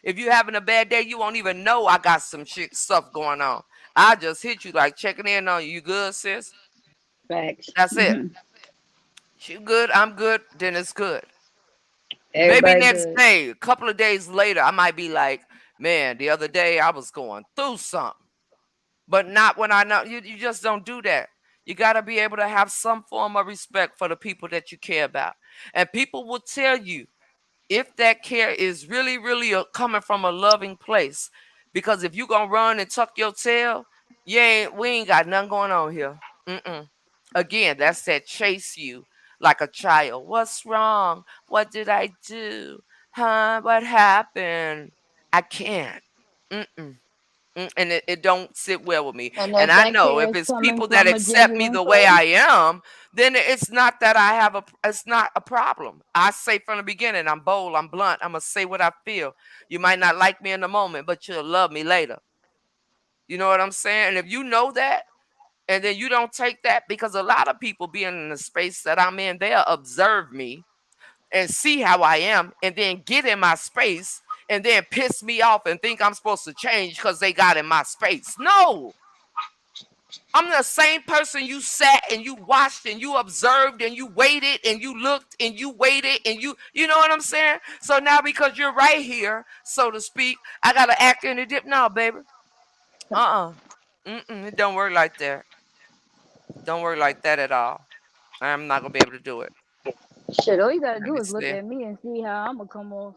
If you having a bad day, you won't even know I got some shit stuff going on. I just hit you like checking in on you. You good, sis? Facts. That's it. Hmm. You good, I'm good, then it's good. Maybe Everybody next good. day, a couple of days later, I might be like, man, the other day I was going through something. But not when I know you just don't do that. You got to be able to have some form of respect for the people that you care about. And people will tell you if that care is really, really coming from a loving place. Because if you going to run and tuck your tail, we ain't got nothing going on here. Mm-mm. Again, that's that chase you like a child. What's wrong? What did I do? Huh? What happened? I can't. Mm-mm. And it don't sit well with me. And And if I that know care if is it's coming people that from a accept me genuine the way place, I am, then it's not that it's not a problem. I say from the beginning, I'm bold, I'm blunt, I'm gonna say what I feel. You might not like me in the moment, but you'll love me later. You know what I'm saying? And if you know that, and then you don't take that, because a lot of people being in the space that I'm in, they'll observe me and see how I am, and then get in my space and then piss me off and think I'm supposed to change because they got in my space. No, I'm the same person you sat and you watched and you observed and you waited and you looked and you waited and you know what I'm saying? So now because you're right here, so to speak, I gotta act in the dip now, baby. Uh-uh. Mm-mm. It don't work like that. Don't work like that at all. I'm not gonna be able to do it. shit, all you gotta Let do me is look see. at me and see how I'm gonna come off.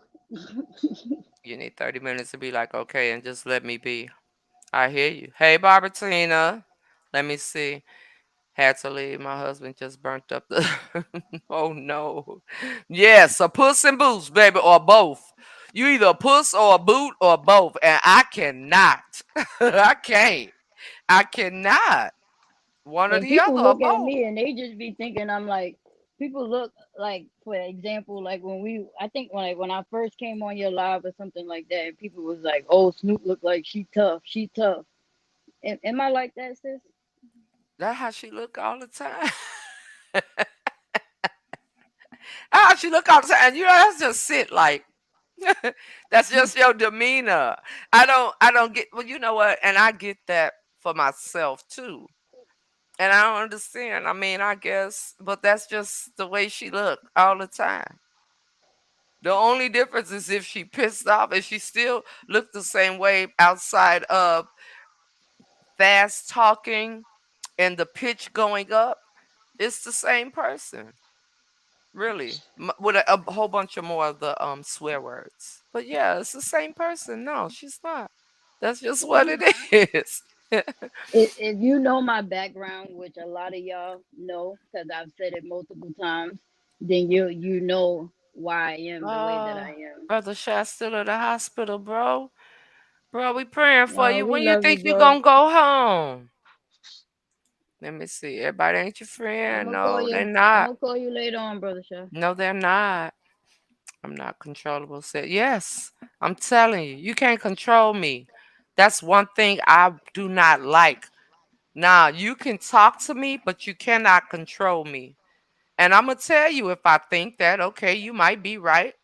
You need 30 minutes to be like, okay, and just let me be. I hear you. Hey, Barbertina. Let me see. Had to leave. My husband just burnt up the. Oh no. Yes, a puss and boots, baby, or both. You either a puss or a boot or both, and I cannot. I can't. I cannot. One or And the people other or look at both. me and they just be thinking I'm like. People look like, for example, like I think when I first came on your live or something like that, and people was like, "Oh, Snoop look like she tough, she tough." Am I like that, sis? That's how she look all the time. How she look all the time. And that's just it like that's just your demeanor. I don't get well, you know what? And I get that for myself too. And I don't understand. I mean, I guess, but that's just the way she look all the time. The only difference is if she pissed off and she still looked the same way outside of fast talking and the pitch going up. It's the same person, really, with a whole bunch of more of the swear words. But yeah, it's the same person. No, she's not. That's just what it is. If you know my background, which a lot of y'all know, because I've said it multiple times, then you know why I am the way that I Oh, am. brother Shot still at the hospital, bro. Bro, we praying for Oh, you. we When you love you, think you bro. gonna go home? Let me see. Everybody ain't your I'm friend. gonna call No, they're you. I'm not. gonna call you later on, brother Shaw. No, they're not. I'm not controllable. Said yes. I'm telling you, you can't control me. That's one thing I do not like. Now you can talk to me, but you cannot control me. And I'm gonna tell you if I think that okay, you might be right,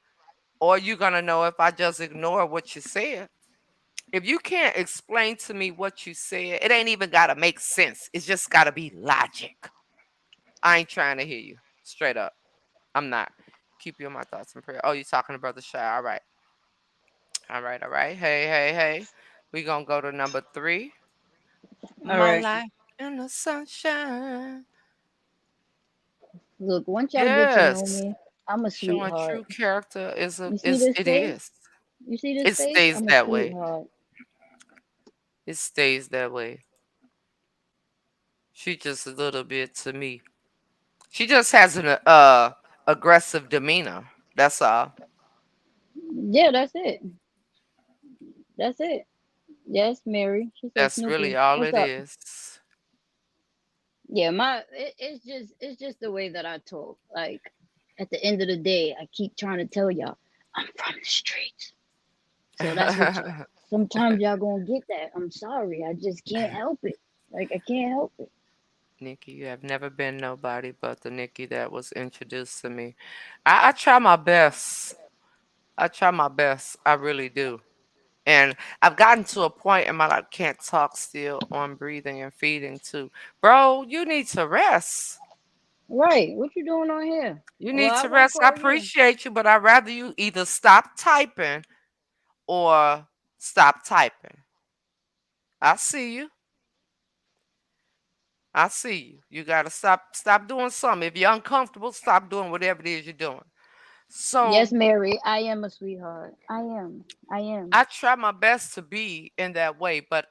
or you're gonna know if I just ignore what you said. If you can't explain to me what you said, it ain't even gotta make sense. It's just gotta be logic. I ain't trying to hear you. Straight up. I'm not. Keep you in my thoughts and prayer. Oh, you talking to Brother Shy. All right. All right, all right. Hey, hey, hey. We gonna go to number 3. All My right. life in the sunshine. Look, once y'all get to know Yes. me, I'm a Showing sweetheart. true character is a You see is this it face? is. You see this It face? stays I'm a that way. sweetheart. It stays that way. She just a little bit to me. She just has an aggressive demeanor. That's all. Yeah, that's it. That's it. Yes, Mary. She said, That's really Snoopy, all what's it up? is. Yeah, it's just the way that I talk. Like at the end of the day, I keep trying to tell y'all, I'm from the streets. So that's what sometimes y'all gonna get that. I'm sorry. I just can't help it. Like I can't help it. Nikki, you have never been nobody but the Nikki that was introduced to me. I try my best. I try my best. I really do. And I've gotten to a point in my life can't talk still on breathing and feeding too. Bro, you need to rest. Right. What you doing on here? You Well, need I to won't rest. I call you. appreciate you, but I'd rather you either stop typing or stop typing. I see you. I see you. You gotta stop doing something. If you're uncomfortable, stop doing whatever it is you're doing. Yes, So Mary, I am a sweetheart. I am. I am. I try my best to be in that way, but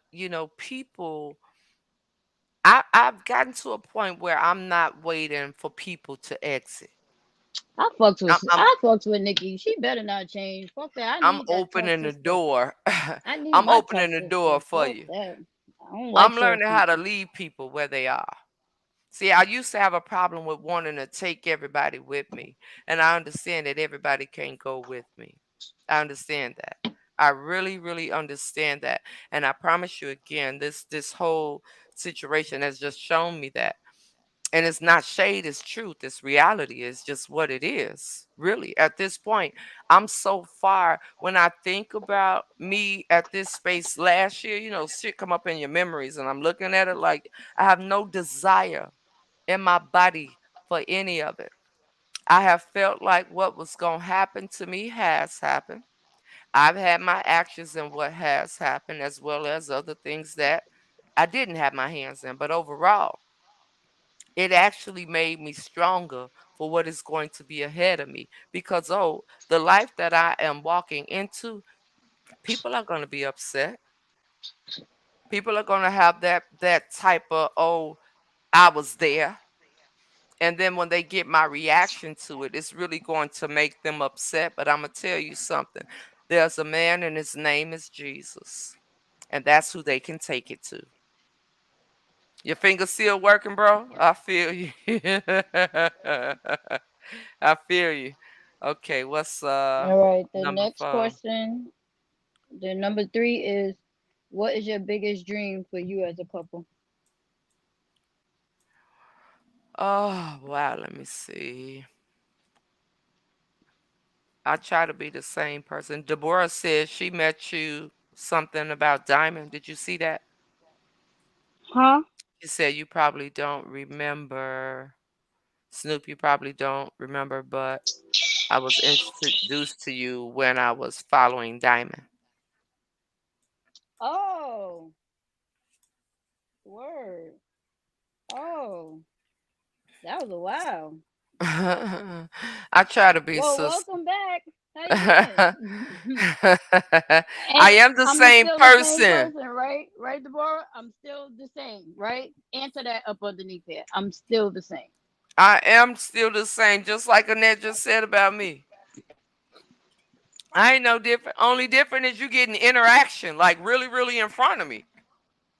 people I've gotten to a point where I'm not waiting for people to exit. I fucked I'm with I'm, I fucked with Nikki. She better not change. Fuck that. I I'm need that tough opening the sister. door. I need I'm my tough opening the door sister. for Fuck you. that. I don't like I'm short learning how to people. leave people where they are. See, I used to have a problem with wanting to take everybody with me, and I understand that everybody can't go with me. I understand that. I really, really understand that, and I promise you again, this whole situation has just shown me that. And it's not shade, it's truth, it's reality, it's just what it is. Really, at this point, I'm so far when I think about me at this space last year, shit come up in your memories, and I'm looking at it like I have no desire in my body for any of it. I have felt like what was going to happen to me has happened. I've had my actions in what has happened, as well as other things that I didn't have my hands in. But overall, it actually made me stronger for what is going to be ahead of me. Because, oh, the life that I am walking into, people are going to be upset. People are going to have that type of, oh, I was there. And then when they get my reaction to it, it's really going to make them upset. But I'm going to tell you something. There's a man, and his name is Jesus. And that's who they can take it to. Your finger still working, bro? I feel you. I feel you. Okay, what's All right. The number next 4? question, the number 3 is, what is your biggest dream for you as a couple? Oh, wow. Let me see. I try to be the same person. Deborah said she met you something about Diamond. Did you see that? Huh? She said you probably don't remember. Snoop, you probably don't remember, but I was introduced to you when I was following Diamond. Oh, word. Oh, that was a while. I try to be Well, sis. welcome back. How you I been? And am the I'm same still the same person. person, right? Right, Deborah? I'm still the same, right? Answer that up underneath there. I'm still the same. I am still the same, just like Annette just said about me. I ain't no different. Only different is you getting interaction, like really, really in front of me.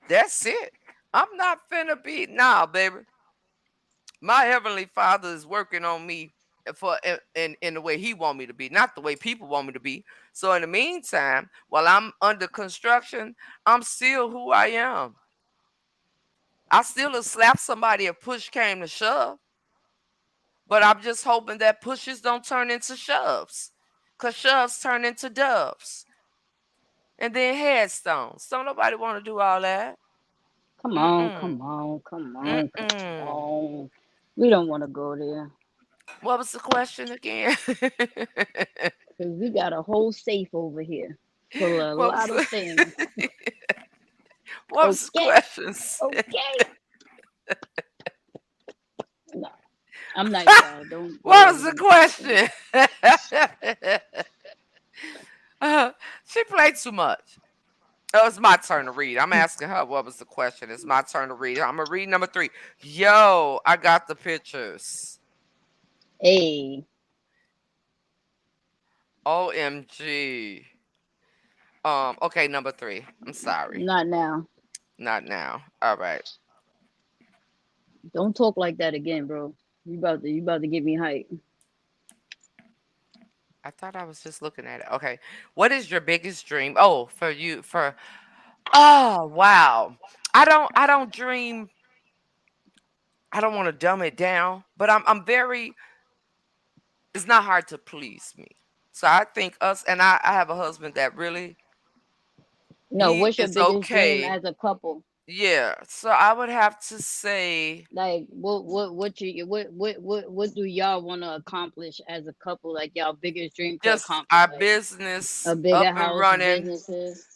That's it. I'm not finna be nah, baby. My heavenly Father is working on me for in the way He want me to be, not the way people want me to be. So in the meantime, while I'm under construction, I'm still who I am. I still have slapped somebody if push came to shove, but I'm just hoping that pushes don't turn into shoves, cause shoves turn into doves and then headstones. Don't nobody want to do all that. Come on, Mm-mm. come on, come on, come Mm-mm. on. We don't want to go there What was the question again? because we got a whole safe over here full of a what was lot of the things. what was the Okay, question? okay. No, I'm nice, y'all. Don't What was worry. the Don't don't. question? Uh, she played too much. Oh, it's my turn to read. I'm asking her what was the question. It's my turn to read. I'm gonna read number 3. Yo, I got the pictures. Hey, OMG. Okay, number 3. I'm sorry. not now. Not now. All right. Don't talk like that again, bro. You about to get me hype. I thought I was just looking at it. Okay. What is your biggest dream? Oh, for you for oh wow. I don't dream. I don't want to dumb it down, but I'm very it's not hard to please me. So I think us and I have a husband that really No, he what's your is biggest dream okay. as a couple? Yeah. So I would have to say Like, what do y'all want to accomplish as a couple? Like, y'all biggest dream to just accomplish? our Like, business a up bigger and house, running, businesses.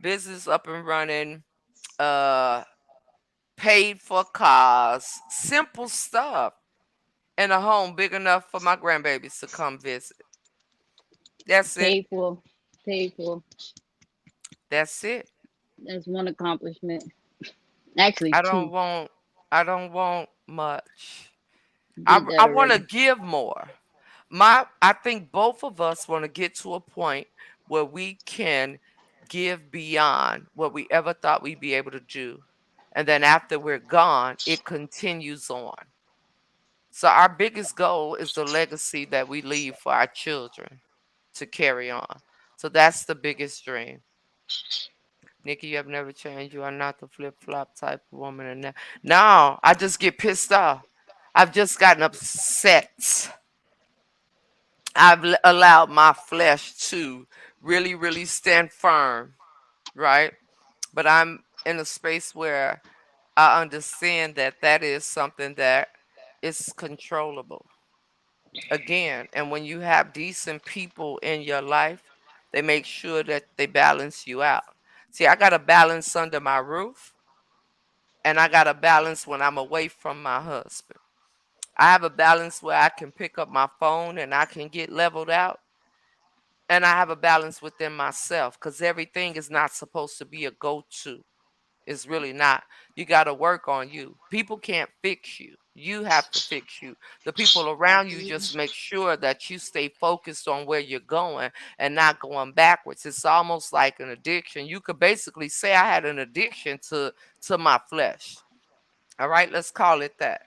business up and running, uh paid for cars, simple stuff, and a home big enough for my grandbabies to come visit. That's it. Paid for, paid for. That's it. That's one accomplishment. Actually, I two. don't want I don't want much. Did I that want to already. give more. I think both of us want to get to a point where we can give beyond what we ever thought we'd be able to do. And then after we're gone, it continues on. So our biggest goal is the legacy that we leave for our children to carry on. So that's the biggest dream. Nikki, you have never changed. You are not the flip flop type of woman. And no, I just get pissed off. I've just gotten upset. Allowed my flesh to really, really stand firm, right? But I'm in a space where I understand that that is something that is controllable. Again, and when you have decent people in your life, they make sure that they balance you out. See, I got a balance under my roof, and I got a balance when I'm away from my husband. I have a balance where I can pick up my phone and I can get leveled out, and I have a balance within myself because everything is not supposed to be a go to. It's really not. You got to work on you. People can't fix you. You have to fix you. The people around you Absolutely. just make sure that you stay focused on where you're going and not going backwards. It's almost like an addiction. You could basically say I had an addiction to my flesh. All right, let's call it that.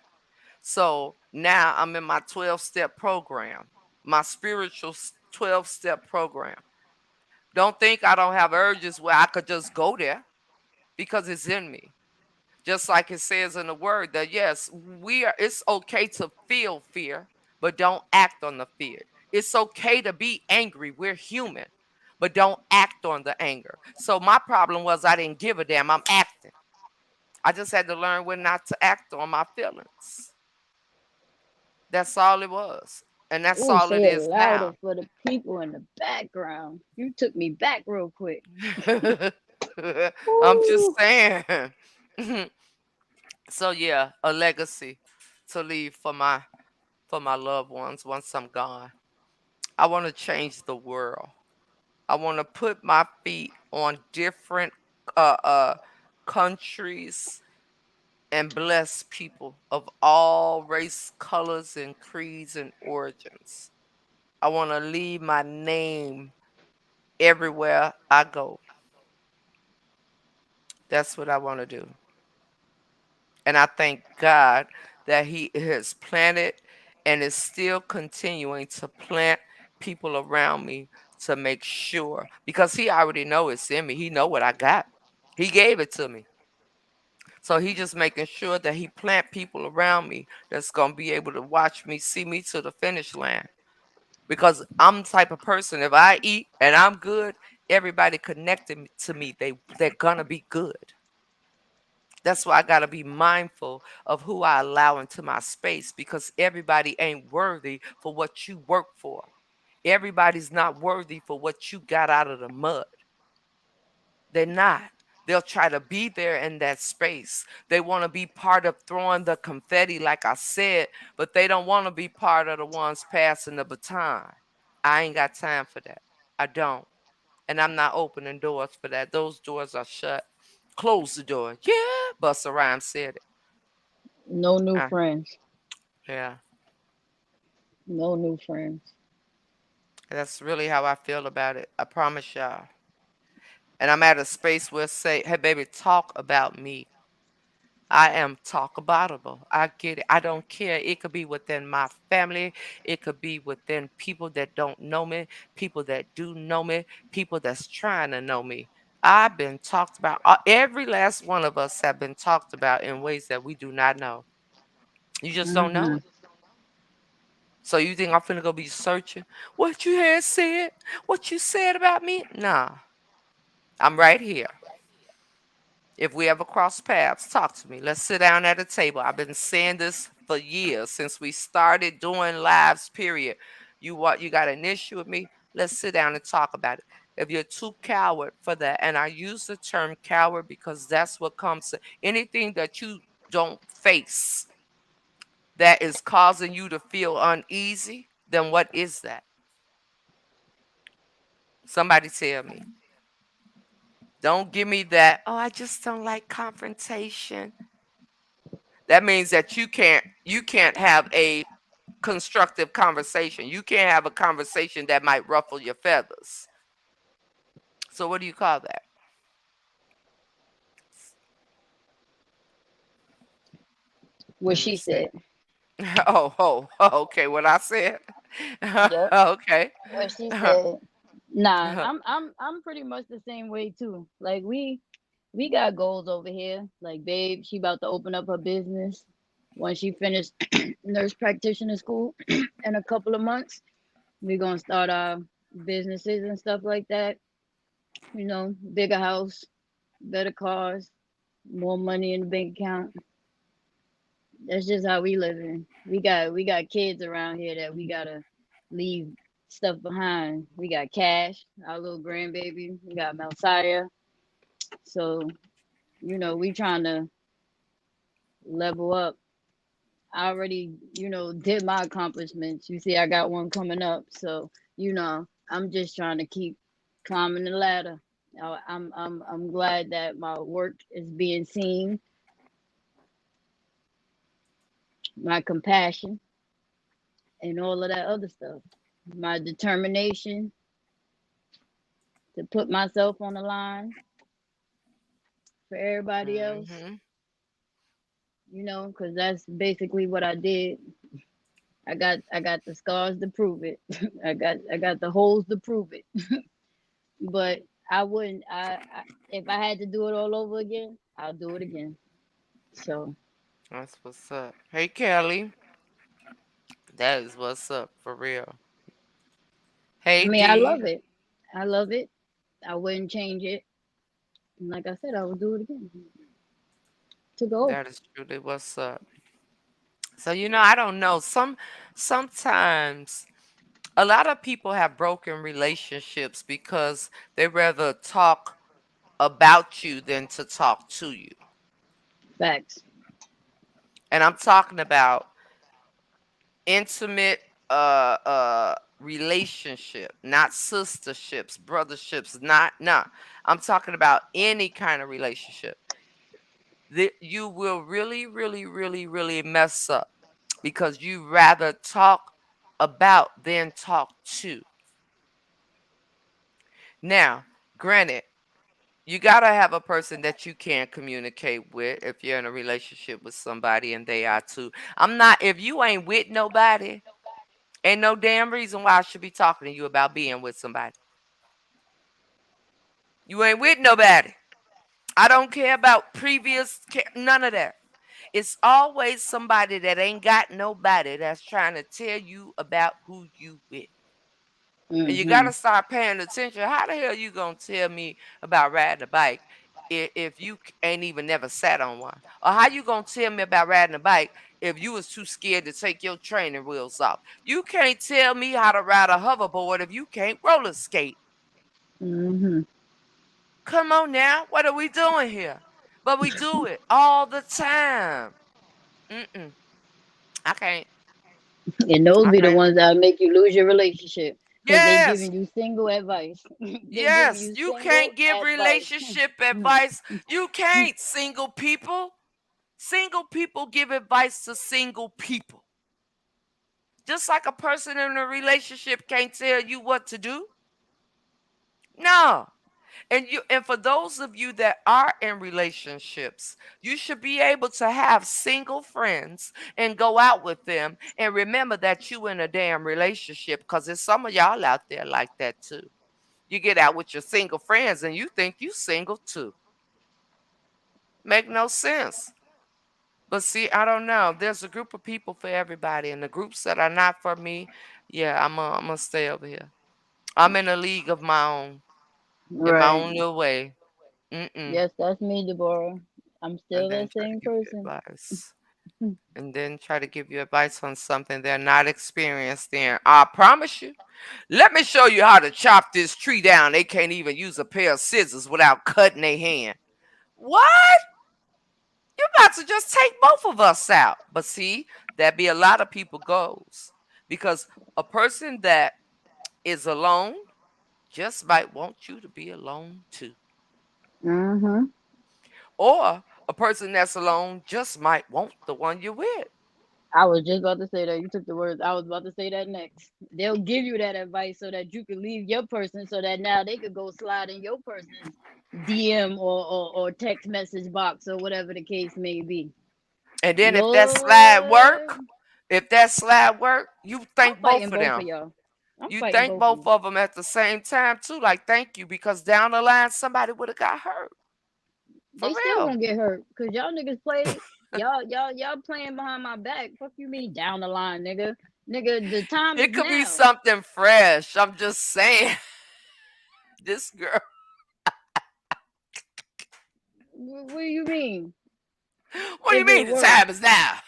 So now I'm in my 12-step program, my spiritual 12-step program. Don't think I don't have urges where I could just go there because it's in me. Just like it says in the word that yes, we are it's okay to feel fear, but don't act on the fear. It's okay to be angry. We're human, but don't act on the anger. So my problem was I didn't give a damn. I'm acting. I just had to learn when not to act on my feelings. That's all it was. And that's Ooh, all it say it is louder now. for the people in the background. You took me back real quick. I'm just Ooh. saying. So yeah, a legacy to leave for my loved ones once I'm gone. I want to change the world. I want to put my feet on different uh uh countries and bless people of all race, colors and creeds and origins. I want to leave my name everywhere I go. That's what I want to do. And I thank God that He has planted and is still continuing to plant people around me to make sure because He already know it's in me. He know what I got. He gave it to me. So He just making sure that He plant people around me that's gonna be able to watch me, see me to the finish line. Because I'm the type of person, if I eat and I'm good, everybody connected to me, they're gonna be good. That's why I got to be mindful of who I allow into my space because everybody ain't worthy for what you work for. Everybody's not worthy for what you got out of the mud. They're not. They'll try to be there in that space. They want to be part of throwing the confetti, like I said, but they don't want to be part of the ones passing the baton. I ain't got time for that. I don't. And I'm not opening doors for that. Those doors are shut. Close the door. Yeah, Busta Rhymes said it. No new Uh, friends. yeah, No new friends. that's really how I feel about it. I promise y'all. And I'm at a space where say, hey, baby, talk about me. I am talk aboutable. I get it. I don't care. It could be within my family. It could be within people that don't know me, people that do know me, people that's trying to know me. I've been talked about. Every last one of us have been talked about in ways that we do not know. You just don't know Mm-hmm. it. So you think I'm finna go be searching what you had said, what you said about me? Nah, I'm right here. If we ever cross paths, talk to me. Let's sit down at a table. I've been saying this for years since we started doing lives, period. You got an issue with me? Let's sit down and talk about it. If you're too coward for that, and I use the term coward because that's what comes to anything that you don't face that is causing you to feel uneasy, then what is that? Somebody tell me. Don't give me that, oh, I just don't like confrontation. That means that you can't have a constructive conversation. You can't have a conversation that might ruffle your feathers. So what do you call that? What Let me she see. said. Oh, okay. What I said. Yep. Okay. What she said. Nah, I'm pretty much the same way too. Like we got goals over here. Like babe, she about to open up her business when she finished nurse practitioner school in a couple of months. We're gonna start our businesses and stuff like that. You know, bigger house, better cars, more money in the bank account. That's just how we living. We got kids around here that we gotta leave stuff behind. We got Cash, our little grandbaby. We got Messiah. So we trying to level up. I already did my accomplishments. You see, I got one coming up. So I'm just trying to keep climbing the ladder. I'm glad that my work is being seen, my compassion, and all of that other stuff. My determination to put myself on the line for everybody else, Hmm. because that's basically what I did. I got the scars to prove it. I got the holes to prove it. But I wouldn't. If I had to do it all over again, I'll do it again. So That's what's up. Hey, Kelly. That is what's up for real. I Hey, mean, I D. love it. I love it. I wouldn't change it. And like I said, I would do it again. To go. That is truly what's up. So, I don't know. Sometimes a lot of people have broken relationships because they rather talk about you than to talk to you. Facts. And I'm talking about intimate relationship, not sisterships, brotherships, not nah. I'm talking about any kind of relationship. That you will really, really, really, really mess up because you rather talk about than talk to. Now, granted, you gotta have a person that you can communicate with if you're in a relationship with somebody and they are too. I'm not if you ain't with nobody, ain't no damn reason why I should be talking to you about being with somebody. You ain't with nobody. I don't care about none of that. It's always somebody that ain't got nobody that's trying to tell you about who you with. And you Mm-hmm. gotta start paying attention. How the hell you gonna tell me about riding a bike if you ain't even never sat on one? Or how you gonna tell me about riding a bike if you was too scared to take your training wheels off? You can't tell me how to ride a hoverboard if you can't roller skate. Mm-hmm. Come on now, what are we doing here? But we do it all the time. Mm-mm. I can't. And those I be the can't. ones that make you lose your relationship because they Yes. giving you single advice. They giving Yes. you You single can't give advice. relationship advice. You can't, single people. Single people give advice to single people. Just like a person in a relationship can't tell you what to do. No. And for those of you that are in relationships, you should be able to have single friends and go out with them and remember that you in a damn relationship because there's some of y'all out there like that too. You get out with your single friends and you think you single too. Make no sense. But see, I don't know. There's a group of people for everybody, and the groups that are not for me, yeah, I'm gonna stay over here. I'm in a league of my own, in my Right. own little way. Mm-mm. Yes, that's me, Deborah. I'm And still then that try to same give you person. advice. And then try to give you advice on something they're not experienced in. I promise you. Let me show you how to chop this tree down. They can't even use a pair of scissors without cutting their hand. What? You got to just take both of us out. But see, that be a lot of people goals. Because a person that is alone just might want you to be alone too. Mm-hmm. Or a person that's alone just might want the one you're with. I was just about to say that. You took the words. I was about to say that next. They'll give you that advice so that you can leave your person so that now they could go slide in your person's DM or text message box or whatever the case may be. And then Lord, if that slide work, you I'm thank both fighting of both of them. y'all. I'm You fighting thank both of both you. of them at the same time too. Like thank you because down the line somebody would have got hurt. For They still real. gonna get hurt because y'all niggas play. Y'all playing behind my back. Fuck you mean down the line, nigga. Nigga, the time is It could be now. something fresh. I'm just saying. This girl. What do you mean? What do you If it mean the works. time is now?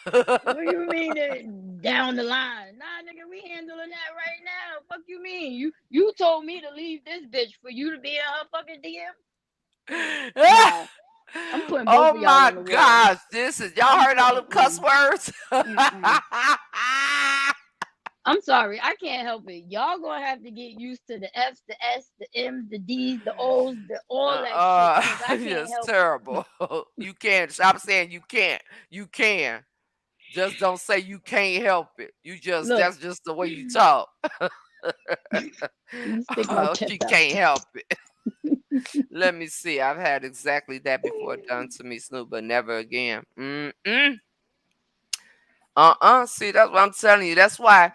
What you mean down the line? Nah, nigga, we handling that right now. Fuck you mean? You told me to leave this bitch for you to be in her fucking DM? Nah, I'm putting both Oh of y'all my on the wall. gosh. This is y'all I'm heard all putting them cuss words? mm-mm. I'm sorry, I can't help it. Y'all gonna have to get used to the F's, the S, the M's, the D's, the O's, the all that shit, cause I can't It's help it. terrible. You can't stop saying you can't. You can. Just don't say you can't help it. You just Look, that's just the way you talk. let me stick my Oh, she chest out. can't help it. Let me see. I've had exactly that before done to me, Snoop, but never again. Mm-mm. See, that's what I'm telling you. That's why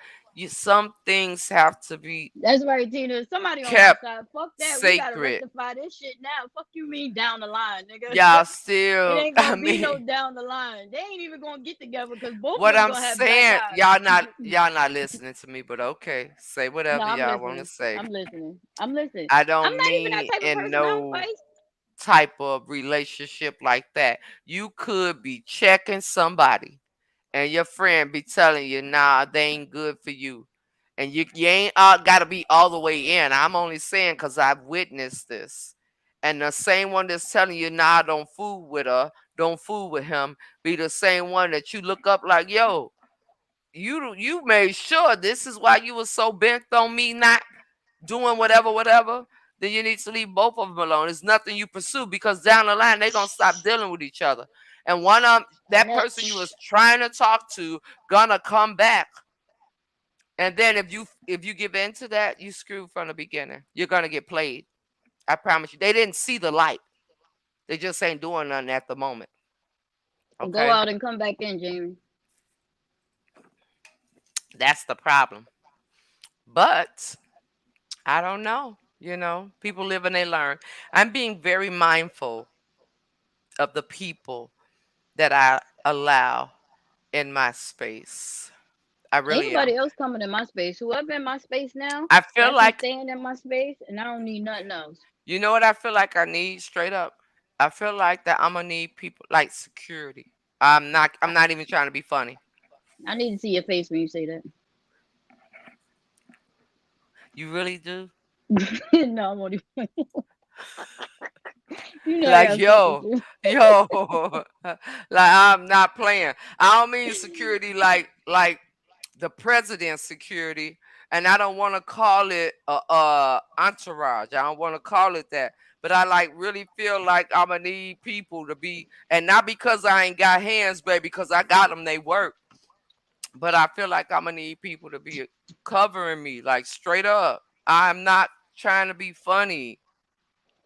some things have to be That's right, Tina. Somebody on my kept side. Fuck that. We gotta sacred. rectify this shit now. Fuck you mean down the line, nigga. Y'all It still, ain't I gonna be no mean, down the line. They ain't even gonna get together because both of what them I'm gonna have black saying, eyes. y'all not listening to me, but okay, say No, whatever I'm y'all want to listening. say. I'm listening. I'm listening. I I'm don't not even that mean type of in person. I don't no fight. type of relationship like that. You could be checking somebody and your friend be telling you, nah, they ain't good for you. And you ain't got to be all the way in. I'm only saying because I've witnessed this. And the same one that's telling you, nah, don't fool with her, don't fool with him, be the same one that you look up like, yo, you made sure this is why you was so bent on me not doing whatever, then you need to leave both of them alone. It's nothing you pursue because down the line they're gonna stop dealing with each other. And one of that No, person you was trying to talk to gonna come back. And then if you give in to that, you screw from the beginning. You're gonna get played. I promise you. They didn't see the light. They just ain't doing nothing at the moment. go Okay? out and come back in, Jamie. That's the problem. But I don't know. People live and they learn. I'm being very mindful of the people that I allow in my space. I Ain't really am. nobody else coming in my space. Whoever in my space now, I feel that's who's like, staying in my space, and I don't need nothing else. you know what I feel like I need straight up? I feel like that I'm gonna need people like security. I'm not even trying to be funny. I need to see your face when you say that. You really do? No, I'm only. You know I Like, gotta fuck with yo, you. yo, like I'm not playing. I don't mean security like the president's security, and I don't want to call it entourage. I don't want to call it that. But I like really feel like I'm gonna need people to be, and not because I ain't got hands, baby, because I got them. They work. But I feel like I'm gonna need people to be covering me, like straight up. I'm not trying to be funny.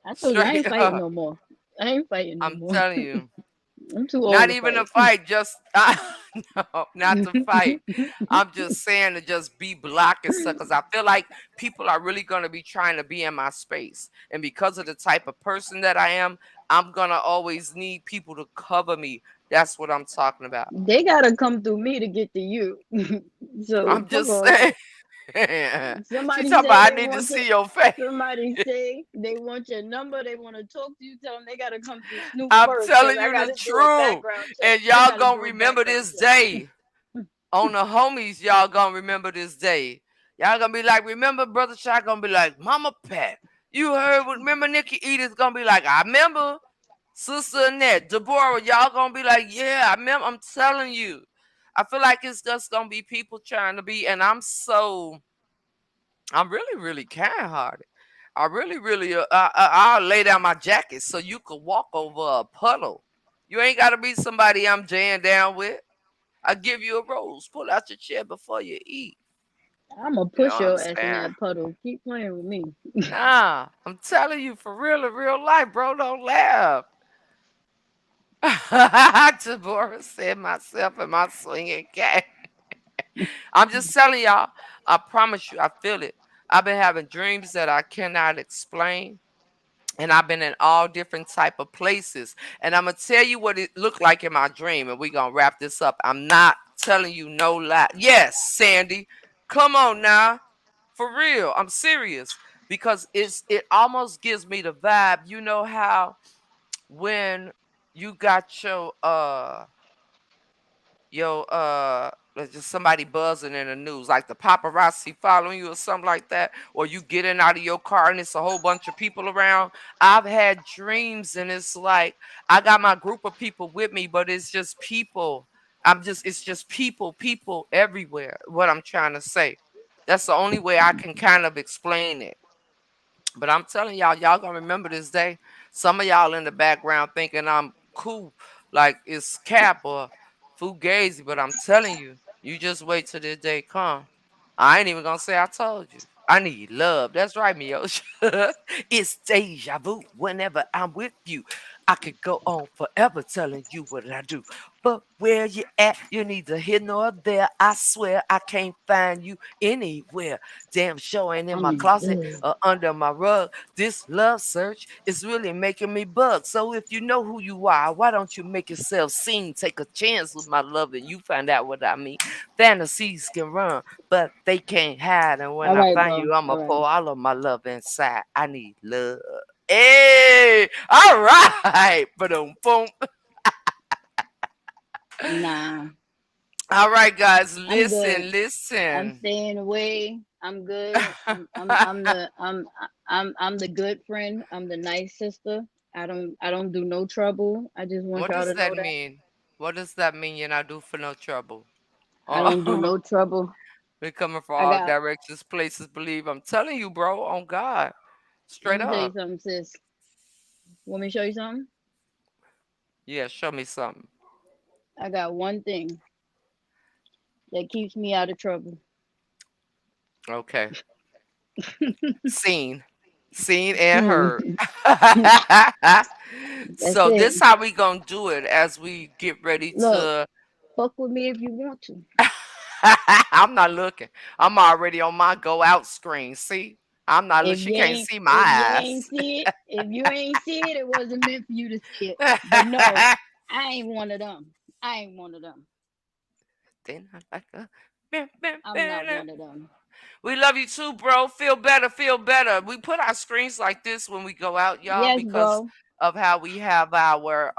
I told you I Straight ain't fighting up. no more. I ain't fighting no I'm more. telling you. I'm too old Not to even to fight. fight, just no, not to fight. I'm just saying to just be blocked and stuff because I feel like people are really gonna be trying to be in my space, and because of the type of person that I am, I'm gonna always need people to cover me. That's what I'm talking about. They gotta come through me to get to you. So I'm fuck just all saying. that. She Somebody talking say about I they need to want your. see your face. Somebody say they want your number. They want to talk to you. Tell them they gotta come through Snoop I'm first because telling I you the gotta do a truth, background check. and I y'all gotta gonna do a remember background this check. day. On the homies, y'all gonna remember this day. Y'all gonna be like, remember Brother Shot gonna be like, Mama Pat, you heard what, remember Nikki Edith gonna be like, I remember Sister Annette, Deborah, y'all gonna be like, yeah, I remember. I'm telling you. I feel like it's just gonna be people trying to be, and I'm really, really kind hearted. I really, really, I'll lay down my jacket so you could walk over a puddle. You ain't gotta be somebody I'm jaying down with. I give you a rose. Pull out your chair before you eat. I'm gonna You know push what I'm your ass in saying? that puddle. Keep playing with me. Nah, I'm telling you for real in real life, bro. Don't laugh. Deborah said myself and my swinging cat. I'm just telling y'all. I promise you, I feel it. I've been having dreams that I cannot explain. And I've been in all different type of places. And I'm gonna tell you what it looked like in my dream, and we're gonna wrap this up. I'm not telling you no lie. Yes, Sandy, come on now, for real. I'm serious because it almost gives me the vibe. You know how when you got there's just somebody buzzing in the news, like the paparazzi following you or something like that, or you getting out of your car and it's a whole bunch of people around. I've had dreams and it's like I got my group of people with me, but it's just people. It's just people everywhere. What I'm trying to say. That's the only way I can kind of explain it. But I'm telling y'all gonna remember this day. Some of y'all in the background thinking I'm cool, like it's Cap or Fugazi, but I'm telling you, you just wait till this day come. I ain't even gonna say I told you. I need love. That's right, Miosha. It's deja vu whenever I'm with you. I could go on forever telling you what I do. But where you at, you neither here nor there. I swear I can't find you anywhere. Damn sure ain't in my I'm closet good. or under my rug. This love search is really making me bug. So if you know who you are, why don't you make yourself seen? Take a chance with my love and you find out what I mean. Fantasies can run, but they can't hide. And when All I right, find bro. you, I'ma All right. pour all of my love inside. I need love. Hey, all right. Boom, boom. Nah, All right, guys, I'm good. listen, I'm listen. staying away. I'm good. I'm the good friend. I'm the nice sister. I don't do no trouble. I just want What y'all does to that know that. mean? What does that mean? You're not due for no trouble. I don't do Oh, no trouble. we coming from I all got directions, places. Believe I'm telling you, bro. On God, let straight me tell you up. something, sis. Want me to show you something? Yeah, show me something. I got one thing that keeps me out of trouble. Okay, seen, seen and heard. Mm, that's So it. this how we gonna do it as we get ready Look, to. fuck with me if you want to. I'm not looking. I'm already on my go out screen. See, I'm not. She can't see my If you eyes. ain't see it, if you ain't see it, it wasn't meant for you to see it. But no, I ain't one of them. I ain't one of them. Then I like a. I'm not one of them. We love you too, bro. Feel better, feel better. We put our screens like this when we go out, y'all, Yes, because bro. of how we have our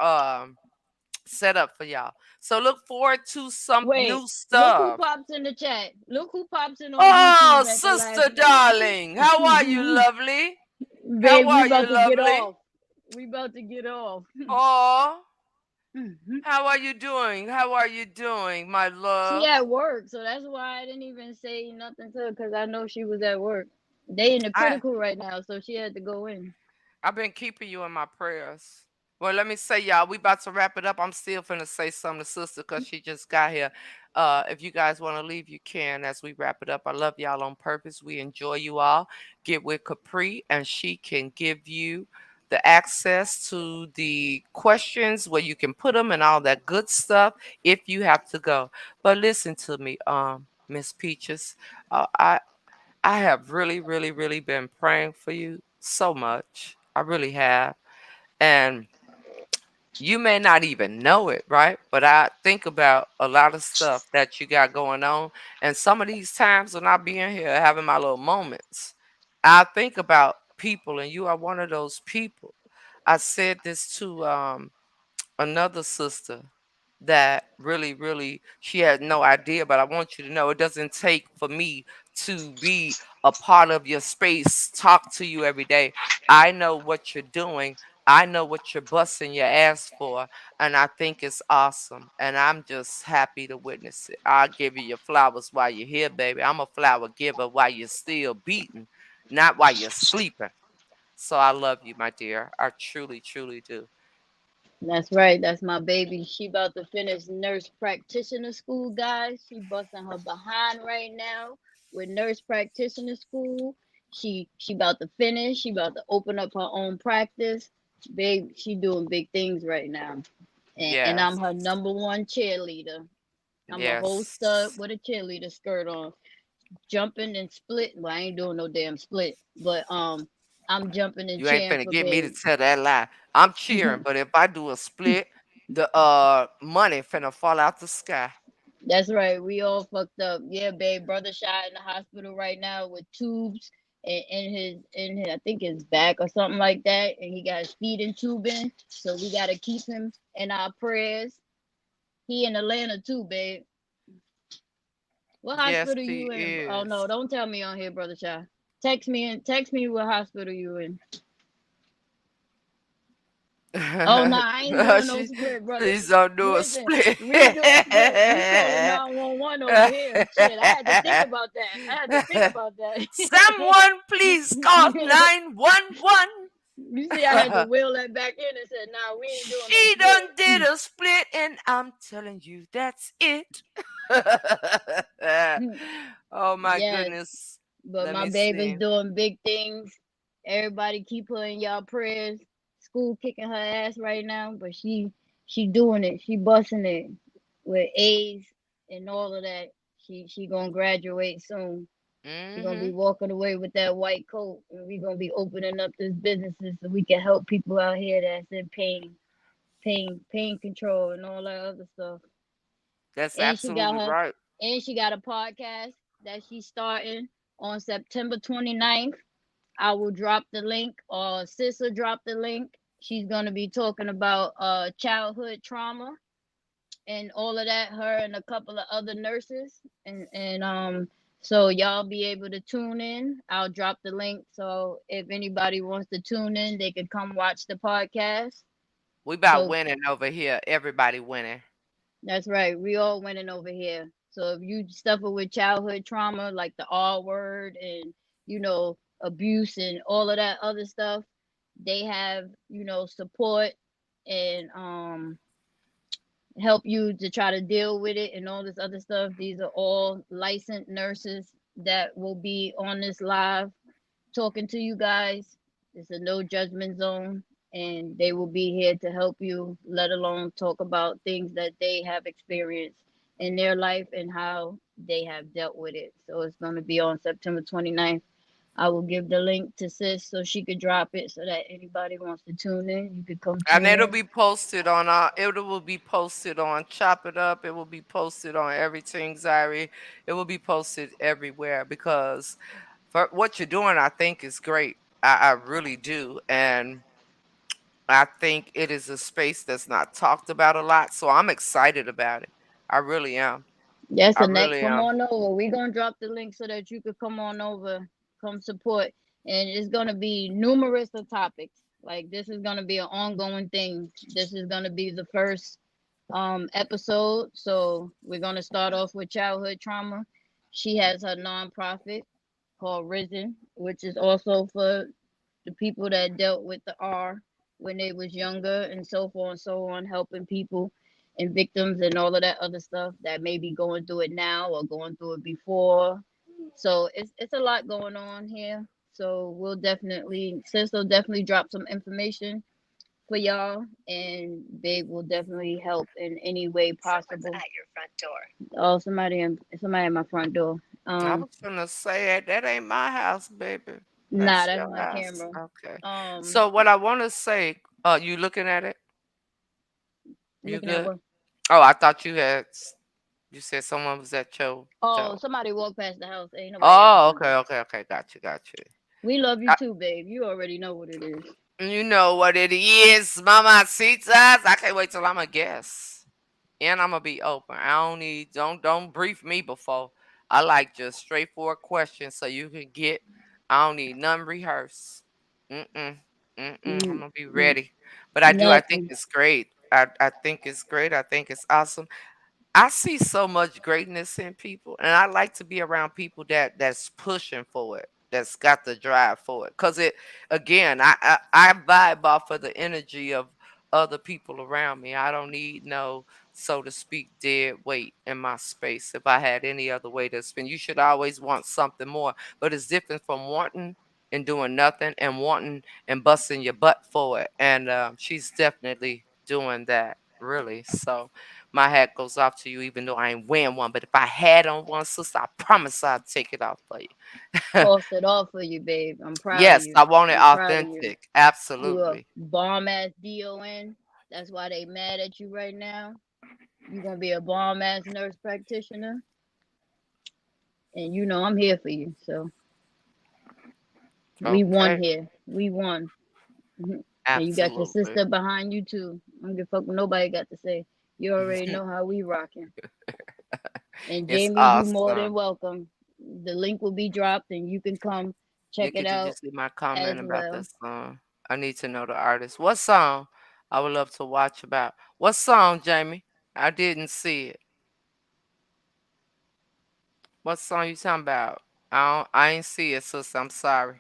set up for y'all. So look forward to some Wait, new look who stuff. pops in the chat. Look who pops in on Oh, YouTube at the last sister minute. darling. How are you, lovely? How Babe, we are you, about to get lovely? off. We about to get off. Oh, how are you doing? How are you doing, my She love? at work, so that's why I didn't even say nothing to her because I know she was at work. They in the I critical right now, so she had to go in. I've been keeping you in my prayers. Well, let me say, y'all, we about to wrap it up. I'm still finna say something to sister because she just got here. If you guys want to leave, you can as we wrap it up. I love y'all on purpose. We enjoy you all. Get with Capri, and she can give you the access to the questions where you can put them and all that good stuff if you have to go. But listen to me, Miss Peaches. Uh, I I have really, really, really been praying for you so much. I really have. And you may not even know it, right? But I think about a lot of stuff that you got going on. And some of these times when I be in here having my little moments, I think about people, and you are one of those people. I said this to another sister that really, really, she had no idea, but I want you to know it doesn't take for me to be a part of your space, talk to you every day. I know what you're doing. I know what you're busting your ass for, and I think it's awesome. And I'm just happy to witness it. I'll give you your flowers while you're here, baby. I'm a flower giver while you're still beating, not while you're sleeping. So I love you, my dear. I truly, truly do. That's right. That's my baby. She about to finish nurse practitioner school, guys. She busting her behind right now with nurse practitioner school. She about to finish. She about to open up her own practice. Big. She doing big things right now. And I'm Yes. her number one cheerleader. I'm a whole stud Yes. with a cheerleader skirt on, jumping and split. Well, I ain't doing no damn split, but I'm jumping and You ain't cheering finna for get me to babe. tell that lie. I'm cheering, but if I do a split, the money finna fall out the sky. That's right. We all fucked up. Yeah, babe. Brother shot in the hospital right now with tubes in his I think his back or something like that, and he got his feet in tubing. So we gotta keep him in our prayers. He in Atlanta too, babe. What Yes, hospital he you in? Oh is. no, don't tell me on here, brother Shy. Text me and text me what hospital you in. Oh no, I ain't doing no she, split, brother. she's gonna do a Listen, split. we calling 911 over here. Shit, I had to think about that. I had to think about that. Someone please call 911. You see, I had to wheel that back in and said, "Nah, we ain't doing no She done did split." a split, and I'm telling you, that's it. Oh my Yes, goodness. but Let my me baby's see. doing big things. Everybody keep her in y'all prayers. school kicking her ass right now, but she doing it. She busting it with A's and all of that. She gonna graduate soon. She gonna be Mm-hmm. walking away with that white coat, and we gonna be opening up this businesses so we can help people out here that's in pain control, and all that other stuff. That's And she got absolutely her, right. and she got a podcast that she's starting on September 29th. I will drop the link, or sis will drop the link. She's gonna be talking about childhood trauma and all of that. Her and a couple of other nurses, and so y'all be able to tune in. I'll drop the link, so if anybody wants to tune in, they can come watch the podcast. We about So winning over here. Everybody winning. that's right. We all winning over here. So if you suffer with childhood trauma, like the R word and abuse and all of that other stuff, they have support and help you to try to deal with it and all this other stuff. These are all licensed nurses that will be on this live talking to you guys. It's a no judgment zone, and they will be here to help you, let alone talk about things that they have experienced in their life and how they have dealt with it. So it's going to be on September 29th. I will give the link to sis so she could drop it so that anybody wants to tune in, you could come And tune it'll in. be posted on it will be posted on Chop It Up. It will be posted on Everything Zyrie. It will be posted everywhere because for what you're doing, I think is great. I really do. And I think it is a space that's not talked about a lot. So I'm excited about it. I really am. Yes, I the next really come am. on over. We're gonna drop the link so that you could come on over, come support. And it's gonna be numerous of topics. Like this is gonna be an ongoing thing. This is gonna be the first episode. So we're gonna start off with childhood trauma. She has her nonprofit called Risen, which is also for the people that dealt with the R when they was younger and so forth and so on, helping people and victims and all of that other stuff that may be going through it now or going through it before. So it's a lot going on here. So we'll definitely sis will definitely drop some information for y'all, and Babe will definitely help in any way possible. At your front door. Oh, somebody at my front door. I was gonna say that ain't my house, baby. Nah, That's that's your my house. camera. Okay. Um, So what I want to say, you looking at it? You looking at good? what? Oh, I thought you had. You said someone was at your Oh, door. somebody walked past the house. Ain't nobody at the Oh, front okay, door. okay, okay. Got you, got you. We love you too, babe. You already know what it is. You know what it is, Mama Citas. I can't wait till I'm a guest. And I'm gonna be open. I don't need don't brief me before. I like just straightforward questions so you can get I don't need none rehearsed. Mm-mm. Mm-mm. I'm Mm, gonna be mm, ready. But I think nothing. it's great. I think it's great. I think it's awesome. I see so much greatness in people, and I like to be around people that's pushing for it, that's got the drive for it. Cause it again, I vibe off of the energy of other people around me. I don't need no, so to speak, dead weight in my space. If I had any other way to spend, you should always want something more. But it's different from wanting and doing nothing and wanting and busting your butt for it. And she's definitely doing that, really. So my hat goes off to you, even though I ain't wearing one. But if I had on one, sister, I promise I'd take it off for you. Tossed it off for you, babe. I'm proud of Yes, you. I want it I'm proud of you. authentic. You a Absolutely. bomb ass DON. That's why they mad at you right now. You gonna be a bomb ass nurse practitioner, and I'm here for you. So we won Okay. here. We won. Mhm. And you got your Absolutely. sister behind you too. I don't give a fuck what nobody got to say. You already know how we rocking. And It's Jamie, you more than awesome. welcome. The link will be dropped, and you can come check it Nikki, did you out see my as comment about well. this song? I need to know the artist. What song? I would love to watch about. What song, Jamie? I didn't see it. What song you talking about? I ain't see it, sister. I'm sorry.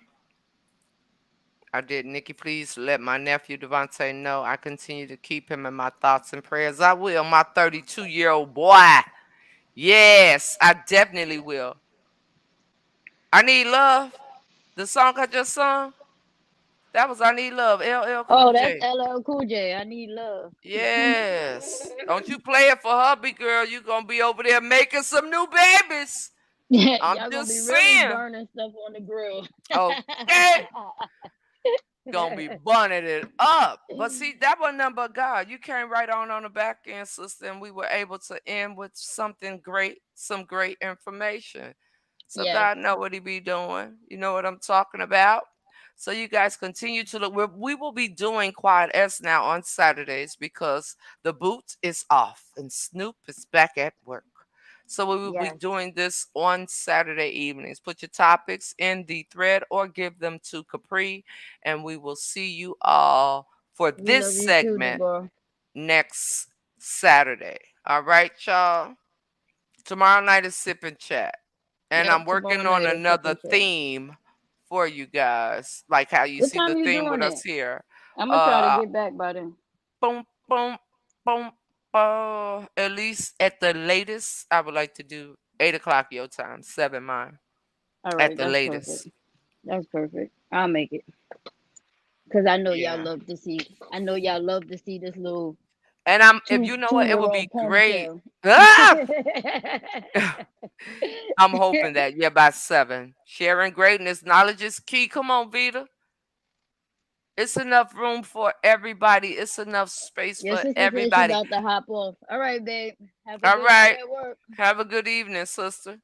I did. Nikki, please let my nephew Devontae know I continue to keep him in my thoughts and prayers. I will, my 32-year-old boy. Yes, I definitely will. I need love. The song I just sung. That was I Need Love, LL Cool Oh, that's J. LL Cool J. I need love. Yes. Don't you play it for hubby, girl. You gonna be over there making some new babies. I'm Y'all gonna just be really saying. burning stuff on the grill. Okay. Gonna be burning it up. But see, that was nothing but God. You came right on the back end, sister, and we were able to end with something great, some great information. So Yes, God know what he be doing. You know what I'm talking about. So you guys continue to look. We will be doing Quiet S now on Saturdays because the boot is off and Snoop is back at work. So we will be yes. doing this on Saturday evenings. Put your topics in the thread or give them to Capri, and we will see you all for We this love you too, segment Deborah. next Saturday. All right, y'all. Tomorrow night is sip and chat. And Yep, I'm tomorrow working on night is another second chat. theme for you guys, like how you What see time the you theme with doing us it? here. I'm gonna try to Uh, get back by then. boom, boom, boom. At least at the latest, I would like to do 8 o'clock your time, 7 mine. All At right, the that's perfect. latest. That's perfect. I'll make it. Cause I know y'all Yeah. love to see. I know y'all love to see this little And I'm if two you know two what, it year would be old great. ponytail. Ah! I'm hoping that, yeah, by 7. Sharing greatness. Knowledge is key. Come on, Vita. It's enough room for everybody. It's enough space Your for sister says she everybody. about to hop off. All right, babe. Have a All good night right. at work. Have a good evening, sister.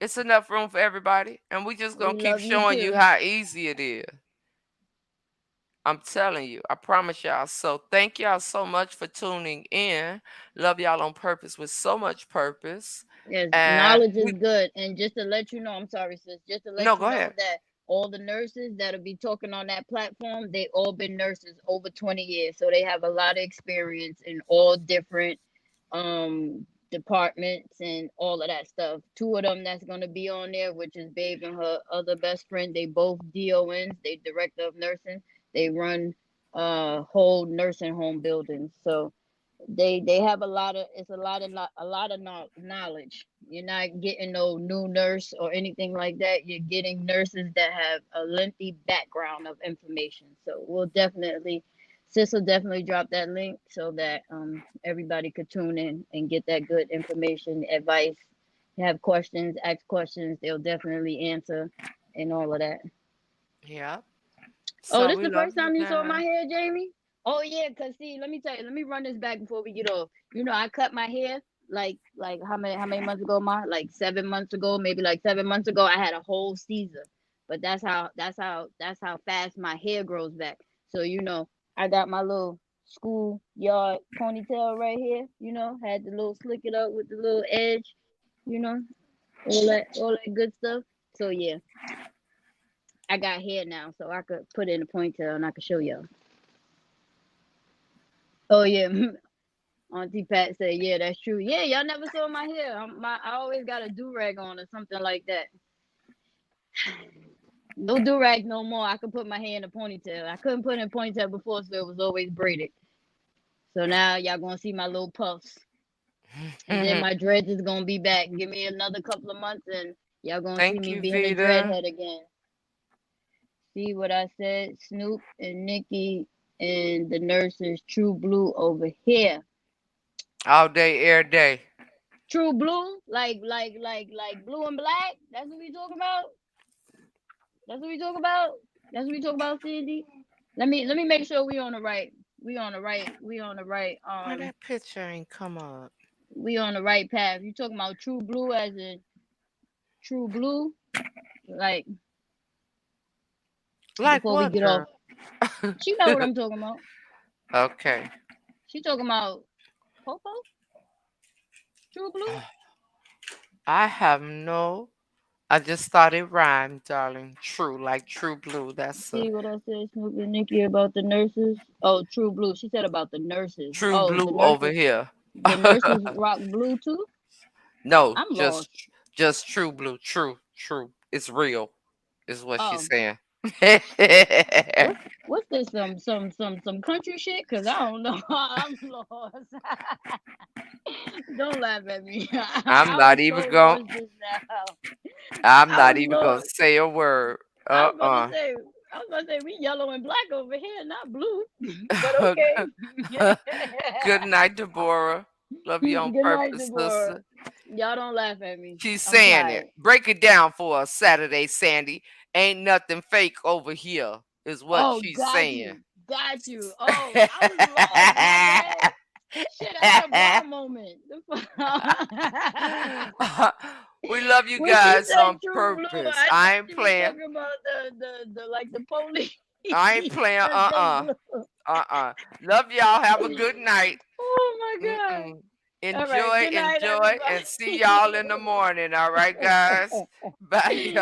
It's enough room for everybody. And we just gonna We keep love you showing you too. how easy it is. I'm telling you. I promise y'all. So thank y'all so much for tuning in. Love y'all on purpose with so much purpose. Yes, And knowledge is we good. And just to let you know, I'm sorry, sis, just to no, let you go know ahead. that all the nurses that'll be talking on that platform, they all been nurses over 20 years. So they have a lot of experience in all different departments and all of that stuff. Two of them that's gonna be on there, which is Babe and her other best friend. They both DONs, they director of nursing. They run whole nursing home buildings. So they have a lot of it's a lot of knowledge. You're not getting no new nurse or anything like that. You're getting nurses that have a lengthy background of information. So we'll definitely sis will definitely drop that link so that everybody could tune in and get that good information, advice. Have questions, ask questions, they'll definitely answer and all of that. Yeah. Oh, So this we the love first you time you saw my guys. hair, Jamie? Oh yeah, cause see, let me tell you, let me run this back before we get off. You know, I cut my hair like how many months ago, Ma? Like 7 months ago, maybe like 7 months ago, I had a whole Caesar. But that's how fast my hair grows back. So you know, I got my little schoolyard ponytail right here. You know, had the little slick it up with the little edge. You know, all that good stuff. So yeah, I got hair now, so I could put it in a ponytail and I could show y'all. Oh yeah, Auntie Pat said, "Yeah, that's true. Yeah, y'all never saw my hair. I always got a do rag on or something like that. No do rag no more. I could put my hair in a ponytail. I couldn't put it in a ponytail before, so it was always braided. So now y'all gonna see my little puffs, and then my dreads is gonna be back. Give me another couple of months, and y'all gonna see Thank me you, being a Vita. dreadhead again. See what I said? Snoop and Nikki and the nurses, True Blue over here. All day, every day. True blue, like blue and black. That's what we talk about. That's what we talk about. That's what we talk about, Cindy. Let me make sure we on the right. We on the right. We on the right. Why that picture ain't come up? We on the right path. You talking about true blue as in true blue? Like Like before we what, get off, girl? she know what I'm talking about. Okay. She talking about Popo. True blue. I have no. I just thought it rhymed, darling. True, like true blue. That's a See what I said, Snoop and Nikki about the nurses. Oh, true blue. She said about the nurses. true Oh, the blue over nurses. here. The nurses rock blue too. No, I'm lost. just true blue. True, true. It's real, is what she's Oh, saying. what's this? Some country shit? Cause I don't know. I'm lost. Don't laugh at me. I'm I was not even so going. lost just now. I'm I was not even gonna lost. say a word. I was about to Uh-uh. say. I was gonna say we yellow and black over here, not blue. But okay. Good night, Deborah. Love you on Good night, purpose, Deborah. sister. Y'all don't laugh at me. She's I'm saying tired. it. Break it down for us, Saturday, Sandy. Ain't nothing fake over here, is what Oh, she's got saying. you. Got you. Oh, I was lost, my bad. Shit, I had a bra moment. We love you When she guys said on true blue, purpose. I I thought ain't she was playing. talking about the like the police. I ain't playing. That they blue. Love y'all. Have a good night. Oh my God. Mm-mm. All right. Enjoy, Good night, enjoy, and see everybody. y'all in the morning. All right, guys. Bye, y'all.